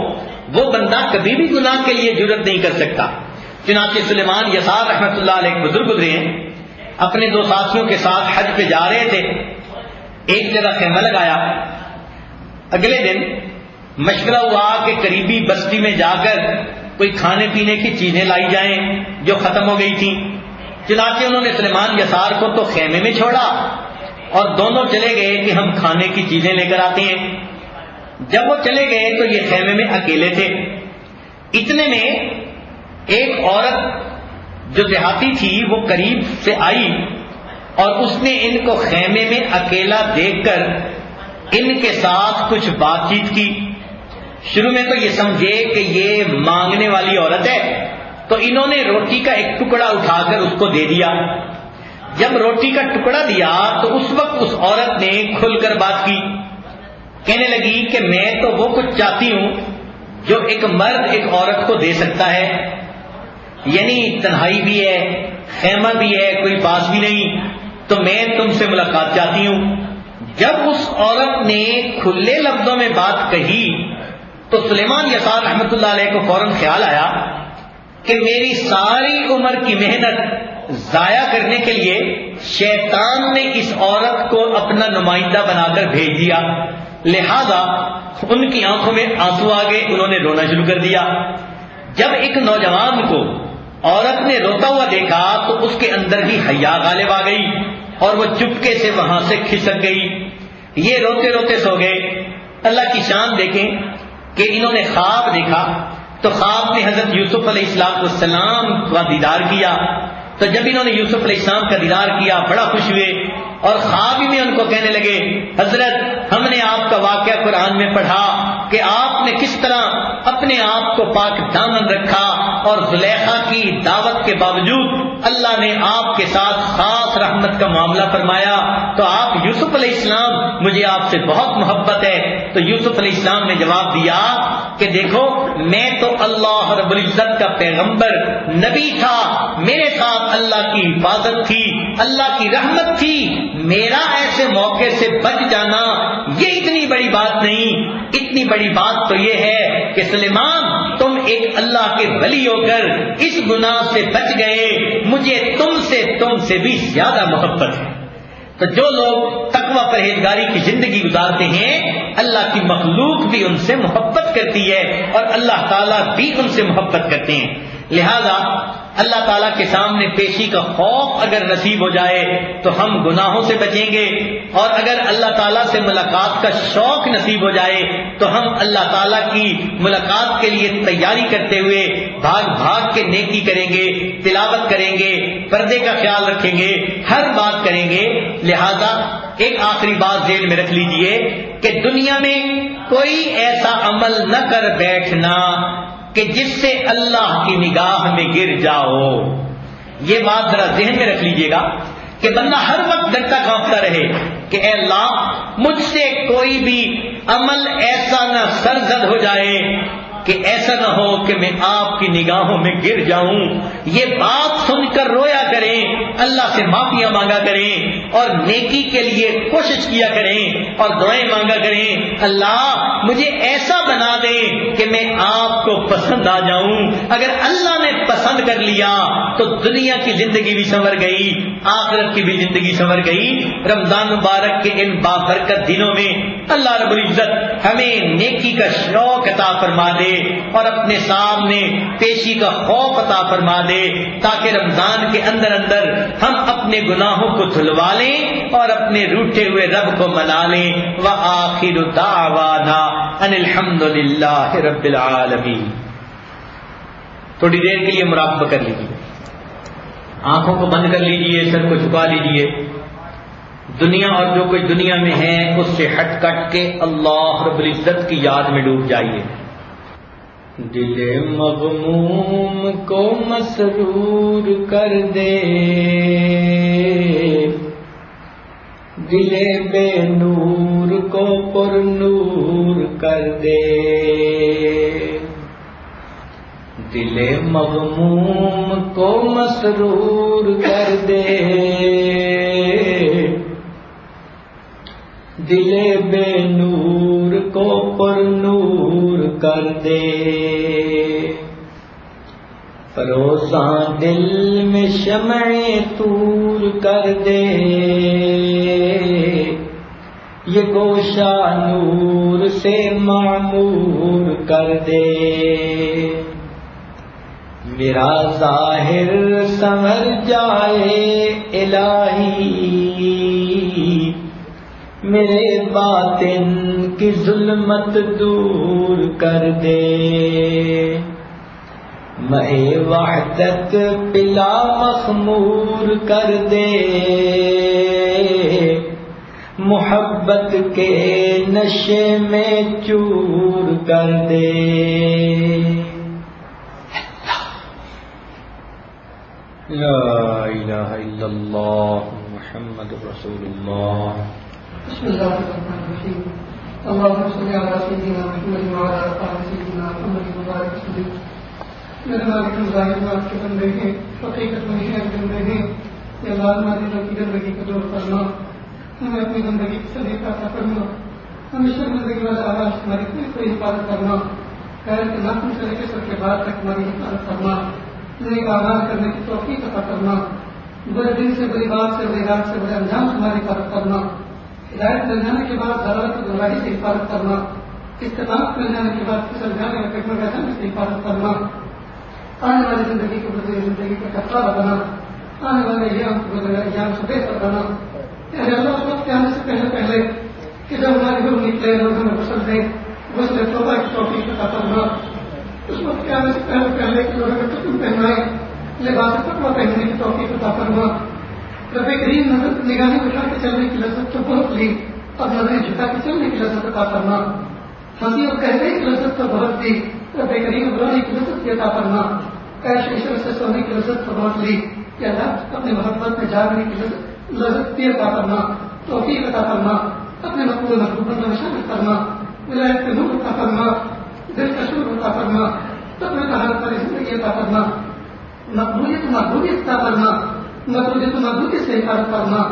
وہ بندہ کبھی بھی گناہ کے لیے جرأت نہیں کر سکتا۔ چنانچہ سلیمان یسار رحمۃ اللہ علیہ ایک بزرگ گزرے ہیں، اپنے 2 ساتھیوں کے ساتھ حج پہ جا رہے تھے، ایک جگہ خیمہ لگایا۔ اگلے دن مشورہ ہوا کہ قریبی بستی میں جا کر کوئی کھانے پینے کی چیزیں لائی جائیں جو ختم ہو گئی تھیں۔ چنانچہ انہوں نے سلیمان یسار کو تو خیمے میں چھوڑا اور دونوں چلے گئے کہ ہم کھانے کی چیزیں لے کر آتے ہیں۔ جب وہ چلے گئے تو یہ خیمے میں اکیلے تھے۔ اتنے میں ایک عورت جو دیہاتی تھی وہ قریب سے آئی اور اس نے ان کو خیمے میں اکیلا دیکھ کر ان کے ساتھ کچھ بات چیت کی۔ شروع میں تو یہ سمجھے کہ یہ مانگنے والی عورت ہے، تو انہوں نے روٹی کا ایک ٹکڑا اٹھا کر اس کو دے دیا۔ جب روٹی کا ٹکڑا دیا تو اس وقت اس عورت نے کھل کر بات کی، کہنے لگی کہ میں تو وہ کچھ چاہتی ہوں جو ایک مرد ایک عورت کو دے سکتا ہے، یعنی تنہائی بھی ہے، خیمہ بھی ہے، کوئی پاس بھی نہیں، تو میں تم سے ملاقات چاہتی ہوں۔ جب اس عورت نے کھلے لفظوں میں بات کہی تو سلیمان یسار رحمۃ اللہ علیہ کو فوراً خیال آیا کہ میری ساری عمر کی محنت ضائع کرنے کے لیے شیطان نے اس عورت کو اپنا نمائندہ بنا کر بھیج دیا۔ لہذا ان کی آنکھوں میں آنسو آ گئے، انہوں نے رونا شروع کر دیا۔ جب ایک نوجوان کو عورت نے روتا ہوا دیکھا تو اس کے اندر بھی حیا غالب آ گئی اور وہ چپکے سے وہاں سے کھسک گئی۔ یہ روتے روتے سو گئے۔ اللہ کی شان دیکھیں کہ انہوں نے خواب دیکھا تو خواب میں حضرت یوسف علیہ السلام کا دیدار کیا۔ تو جب انہوں نے یوسف علیہ السلام کا دیدار کیا بڑا خوش ہوئے اور خواب میں ان کو کہنے لگے، حضرت ہم نے آپ کا واقعہ قرآن میں پڑھا کہ آپ نے کس طرح اپنے آپ کو پاک دامن رکھا اور زلیخا کی دعوت کے باوجود اللہ نے آپ کے ساتھ خاص رحمت کا معاملہ فرمایا، تو آپ یوسف علیہ السلام مجھے آپ سے بہت محبت ہے۔ تو یوسف علیہ السلام نے جواب دیا کہ دیکھو میں تو اللہ رب العزت کا پیغمبر نبی تھا، میرے ساتھ اللہ کی حفاظت تھی، اللہ کی رحمت تھی، میرا ایسے موقع سے بچ جانا یہ اتنی بڑی بات نہیں، اتنی بڑی بات تو یہ ہے کہ سلیمان تم ایک اللہ کے ولی ہو کر اس گناہ سے بچ گئے، مجھے تم سے بھی زیادہ محبت ہے۔ تو جو لوگ تقوی پرہیزگاری کی زندگی گزارتے ہیں اللہ کی مخلوق بھی ان سے محبت کرتی ہے اور اللہ تعالیٰ بھی ان سے محبت کرتے ہیں. لہذا اللہ تعالیٰ کے سامنے پیشی کا خوف اگر نصیب ہو جائے تو ہم گناہوں سے بچیں گے، اور اگر اللہ تعالیٰ سے ملاقات کا شوق نصیب ہو جائے تو ہم اللہ تعالیٰ کی ملاقات کے لیے تیاری کرتے ہوئے بھاگ بھاگ کے نیکی کریں گے، تلاوت کریں گے، پردے کا خیال رکھیں گے، ہر بات کریں گے. لہذا ایک آخری بات ذہن میں رکھ لیجئے کہ دنیا میں کوئی ایسا عمل نہ کر بیٹھنا کہ جس سے اللہ کی نگاہ میں گر جاؤ. یہ بات ذرا ذہن میں رکھ لیجئے گا کہ بندہ ہر وقت ڈرتا کانپتا رہے کہ اے اللہ مجھ سے کوئی بھی عمل ایسا نہ سرزد ہو جائے کہ ایسا نہ ہو کہ میں آپ کی نگاہوں میں گر جاؤں. یہ بات سن کر رویا کریں، اللہ سے معافیاں مانگا کریں اور نیکی کے لیے کوشش کیا کریں اور دعائیں مانگا کریں. اللہ مجھے ایسا بنا دے کہ میں آپ کو پسند آ جاؤں. اگر اللہ نے پسند کر لیا تو دنیا کی زندگی بھی سنور گئی، آخرت کی بھی زندگی سنور گئی. رمضان مبارک کے ان بابرکت دنوں میں اللہ رب العزت ہمیں نیکی کا شوق عطا فرما دے اور اپنے سامنے پیشی کا خوف عطا فرما دے تاکہ رمضان کے اندر اندر ہم اپنے گناہوں کو دھلوا لیں اور اپنے روٹھے ہوئے رب کو منا لیں. وآخر دعوانا ان الحمد للہ رب العالمین. تھوڑی دیر کے لیے مراقبہ کر لیجیے، آنکھوں کو بند کر لیجیے، سر کو جھکا لیجیے. دنیا اور جو کچھ دنیا میں ہے اس سے ہٹ کٹ کے اللہ رب العزت کی یاد میں ڈوب جائیے. دل مغموم کو مسرور کر دے، دل بے نور کو پر نور کر دے. دل مغموم کو مسرور کر دے، دل بے نور کو پر نور کر دے. فروزاں دل میں شمع طور کر دے، یہ گوشہ نور سے معمور کر دے. میرا ظاہر سنور جائے الہی، میرے باطن کی ظلمت دور کر دے. میں وحدت پلا مخمور کر دے، محبت کے نشے میں چور کر دے. لا الہ الا اللہ محمد رسول اللہ. بسم اللہ الرحمن الرحیم. اللهم صل علی سیدنا محمد وعلی آل سیدنا محمد وبارک وسلم. میرے مالک ظاہر میں آپ کے بندے ہیں، حقیقت میں ہیں بندے ہیں. یا اللہ ہماری زندگی کو دور فرما، ہمیں اپنی زندگی کی صدیق عطا فرما. ہمیشہ زندگی والے آواز ہماری کوئی حفاظت فرما. خیر کے ناخن سے لے کے سر کے بعد تک ہماری حفاظت فرما. نیک اعمال کرنے کی توفیق عطا فرما. برے دن سے، بری بات سے، بری رات سے، برے انجام سے ہماری حفاظت فرما. ہدایت مل جانے کے بعد ضرورت و گمراہی سے حفاظت کرنا. استقامت مل جانے کے بعد پھسل جانے اور کٹر بیٹھنے سے حفاظت کرنا. آنے والی زندگی کو گزری زندگی کا کفارہ بنا، آنے والے ایام کو گزرے ایام سے بہتر بنا. اللہ اس وقت آنے سے پہلے پہلے کہ جب ہماری روح نکلے روزوں میں غسل دیں، غسل توبہ کی توفیق عطا فرما. اس وقت آنے سے پہلے پہلے کہ لوگوں کو تم پہنائے لباس تقویٰ پہننے کی توفیق عطا فرما. رب کریم نگاہیں اٹھا کے چلنے کی لذت تو بہت لی، اور نظریں جھکا کے چلنے کی لذت عطا فرما. ہنسی اور کہنے کی لذت تو بہت لی، رب کریم بلانے کی لذت بھی عطا فرما. عیش عشرت سے سونے کی لذت تو بہت لی، کہ اللہ اپنے محبت میں جاگنے کی لذت بھی عطا فرما، توفیق عطا فرما. اپنے مقبول محبوبوں میں شامل فرما، ولایت کے نور عطا فرما، دل کا شور عطا فرما، اپنے طہارت والی زندگی عطا فرما. مقبولیت محبوبیت عطا فرما، مقبولیت محبوبیت سے حفاظت فرما.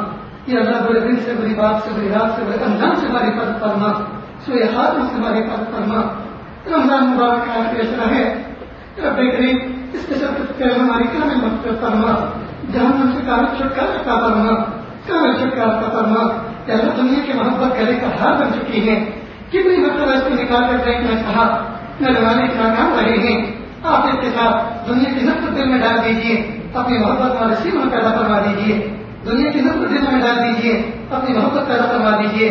یہ اللہ بڑے دن سے، بڑی بات سے، بڑی رات سے، بڑے انجام سے ہماری حفاظت فرما. سوئے خاتمہ سے ہماری حفاظت فرما. رمضان مبارک کا آخری اشرا ہے، رب کریم اس کے سب ہماری کامل مغفرت فرما. جہنم سے کامل چھٹکارا عطا فرما، کامل چھٹکارا عطا فرما. کہ اللہ دنیا کی محبت کرے کا ہار بن چکی ہے، کتنی مرتبہ اس کو نکال کر ٹرین میں کہا میرے والد ناکام رہے ہیں، آپ اس کے ساتھ دنیا کی نفرت دل میں ڈال دیجیے، اپنی محبت والے سینوں میں پیدا کروا دیجیے، دنیا کی نفرت دل میں ڈال دیجیے، اپنی محبت پیدا کروا دیجیے،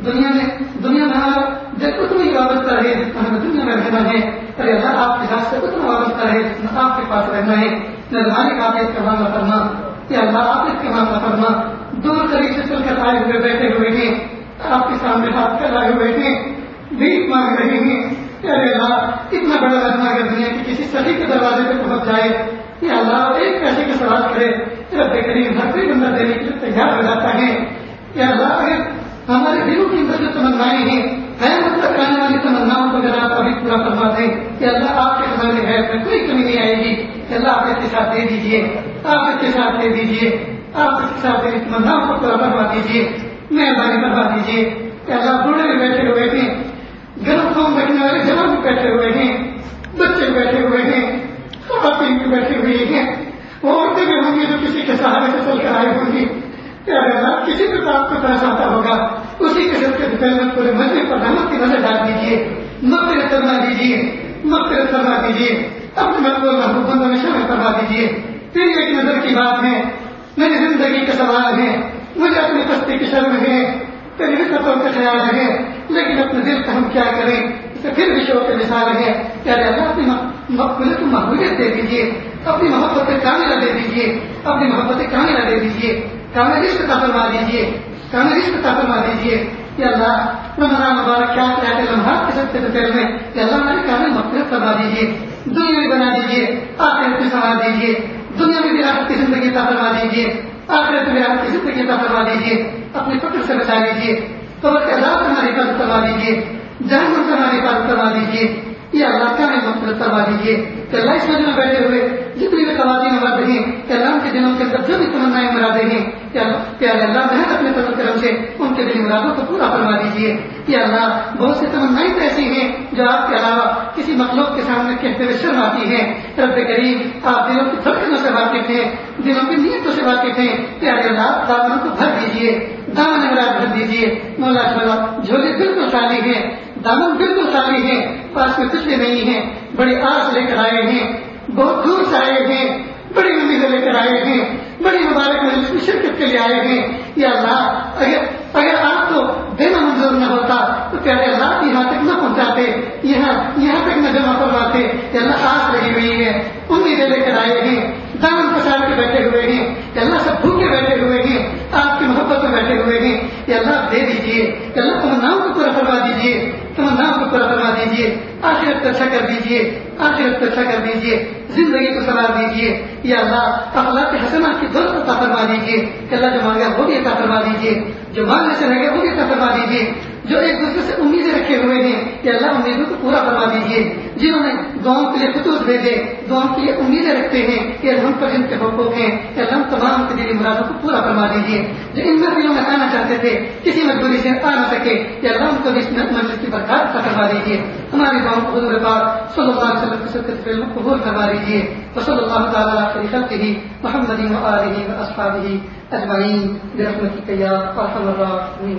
دنیا میں ہمارا دل اتنا ہی وابستہ رہے جتنا ہمیں دنیا میں رہنا ہے، ارے اللہ آپ کے ذات سے اتنا وابستہ رہے جتنا آپ کے پاس رہنا ہے، مہربانی آپ اس کا معاملہ کرنا، یا اللہ آپ اس کا معاملہ کرنا، دور قریب سے چل کر آئے ہوئے بیٹھے ہوئے ہیں، آپ کے سامنے ہاتھ کر آئے ہوئے ہیں، بھیک مانگ رہے ہیں، ارے اللہ اتنا بڑا رہنا اگر دنیا کے کسی سخی کے دروازے پہ پہنچ جائے، یا اللہ ایک پیسے کا سوال کرے رب کریم ہر کوئی بندہ دینے کے لیے تیار ہو جاتا ہے، یا اللہ اگر ہمارے دلوں کی اندر جو تمنائیں ہیں قیامت تک آنے والی تمناؤں کو اگر آپ ابھی پورا کروا دیں کہ اللہ آپ کے خزانے ہے میں کوئی کمی نہیں آئے گی، کہ اللہ آپ اس کے ساتھ دے دیجیے، آپ اس کے ساتھ دے دیجیے، آپ اس کے ساتھ میری تمناؤں کو پورا کروا دیجیے، مہربانی کروا دیجیے، کہ اللہ بوڑھے بھی بیٹھے ہوئے ہیں، گرم قوم رکھنے والے جوان بھی بیٹھے ہوئے ہیں، بچے بیٹھے ہوئے ہیں، خواتین بھی بیٹھے ہوئے ہیں، وہ عورتیں بھی ہوں گی جو کسی کے سہارے سے چل کر آئے ہوں گی، کسی کے ساتھ کو پیسہ آتا ہوگا اسی قسم کے دل میں پورے مسجد پر رحمت کی نظر ڈال دیجیے، مغفرت فرما دیجیے، مغفرت فرما دیجیے، اپنے مقبول محبوب بندوں میں شامل کروا دیجیے۔ پھر ایک نظر کی بات ہے، میری زندگی کا سوال ہے، مجھے اپنی پستی کی شرم ہے، تیری رفتوں کا خیال ہے، لیکن اپنے دل کا ہم کیا کریں، اسے پھر بھی شوق کے مثال ہے کہ اللہ اپنی مقبولیت کو مقبولیت دے دیجیے، اپنی محبت کاملہ دے دیجیے، اپنی محبت کاملہ دے دیجیے، کامل رشت عطا فرما دیجیے، کامل رشت عطا فرما دیجیے، یا اللہ رمضان مبارک کیا کیا کہ لمحات کے سب سے پہلے میں یا اللہ ہماری کامل مغفرت فرما دیجیے، دنیا میں بنا دیجیے، آخرت میں سنوار دیجیے، دنیا میں بھی راحت کی زندگی عطا فرما دیجیے، آخرت میں راحت کی زندگی عطا فرما دیجیے، اپنے فکر سے بچا لیجیے، قبر کے عذاب سے ہماری حفاظت کروا دیجیے، جہنم سے ہماری حفاظت کروا دیجیے، یا اللہ کامل مغفرت کروا دیجیے، کہ اللہ اس مجمع میں بیٹھے ہوئے جتنی بھی خواتین مرد ہیں کہ اللہ ان کے دلوں کے اندر جو بھی تمنائیں مرادیں ہیں کہ اللہ محنت اپنے فضل کرم سے ان کے دلی مرادوں کو پورا فرما دیجیے، یا اللہ بہت سی تمنائیں ایسی ہیں جو آپ کے علاوہ کسی مخلوق کے سامنے کہتے ہوئے شرم آتی ہیں، رب کریم آپ دلوں کی دھڑکنوں سے واقف ہیں، دلوں کی نیتوں سے واقف ہیں، پیارے اللہ دامنوں کو بھر دیجیے، دامن مراد بھر دیجیے، مولا جھولے بالکل خالی ہیں، دامن بالکل خالی ہیں، پاس میں کچھ بھی نہیں ہے، بڑی آس لے کر آئے ہیں، بہت دور سے آئے ہیں، بڑی امیدیں لے کر آئے ہیں، بڑی مبارک مجلس میں شرکت کے لیے آئے ہیں، یا اللہ اگر آپ کو دینا منظور نہ ہوتا تو پیارے اللہ یہاں تک نہ پہنچاتے، یہاں تک نہ جمع کرواتے، یا اللہ آس لگی ہوئی ہے، امیدیں لے کر آئے ہیں، دامن پسار کے بیٹھے ہوئے ہیں، یا اللہ سب بھوکے بیٹھے ہوئے ہیں، آپ کی محبت میں بیٹھے ہوئے ہیں، یا اللہ دے دیجیے، یا اللہ تمناؤں کو پورا فرما دیجیے، تمناؤں کو پورا فرما دیجیے، آخرت کو اچھا کر دیجیے، آخرت کو اچھا کر دیجیے، زندگی کو سنوار دیجیے، یا اللہ اخلاق حسنہ کی دولت عطا فرما دیجیے، کہ اللہ جو مانگا وہ بھی عطا فرما دیجیے، جو مانگنے سے رہ گیا وہ بھی عطا فرما دیجیے، جو ایک دوسرے سے امیدیں رکھے ہوئے ہیں کہ اللہ امیدوں کو پورا فرما دیجیے، جنہوں نے دعاؤں کے لیے خطوط بھیجے، دعاؤں کے لیے امیدیں رکھتے ہیں کہ ہم پر جن کے حقوق ہیں کہ اللہ تمام کے دلی مرادوں کو پورا فرما دیجیے، جو ان محفلوں میں آنا چاہتے تھے کسی مجبوری سے آ نہ سکے کہ اللہ ان کو بھی اس مجلس کی برکات عطا فرما دیجیے، ہماری دعاؤں کو حضور پاک صلی اللہ علیہ وسلم کی صدقۃ فعل قبول فرما دیجیے، وصلی اللہ تعالی علی خیر خلقہ محمد و آلہ و اصحابہ اجمعین برحمتک یا ارحم الراحمین۔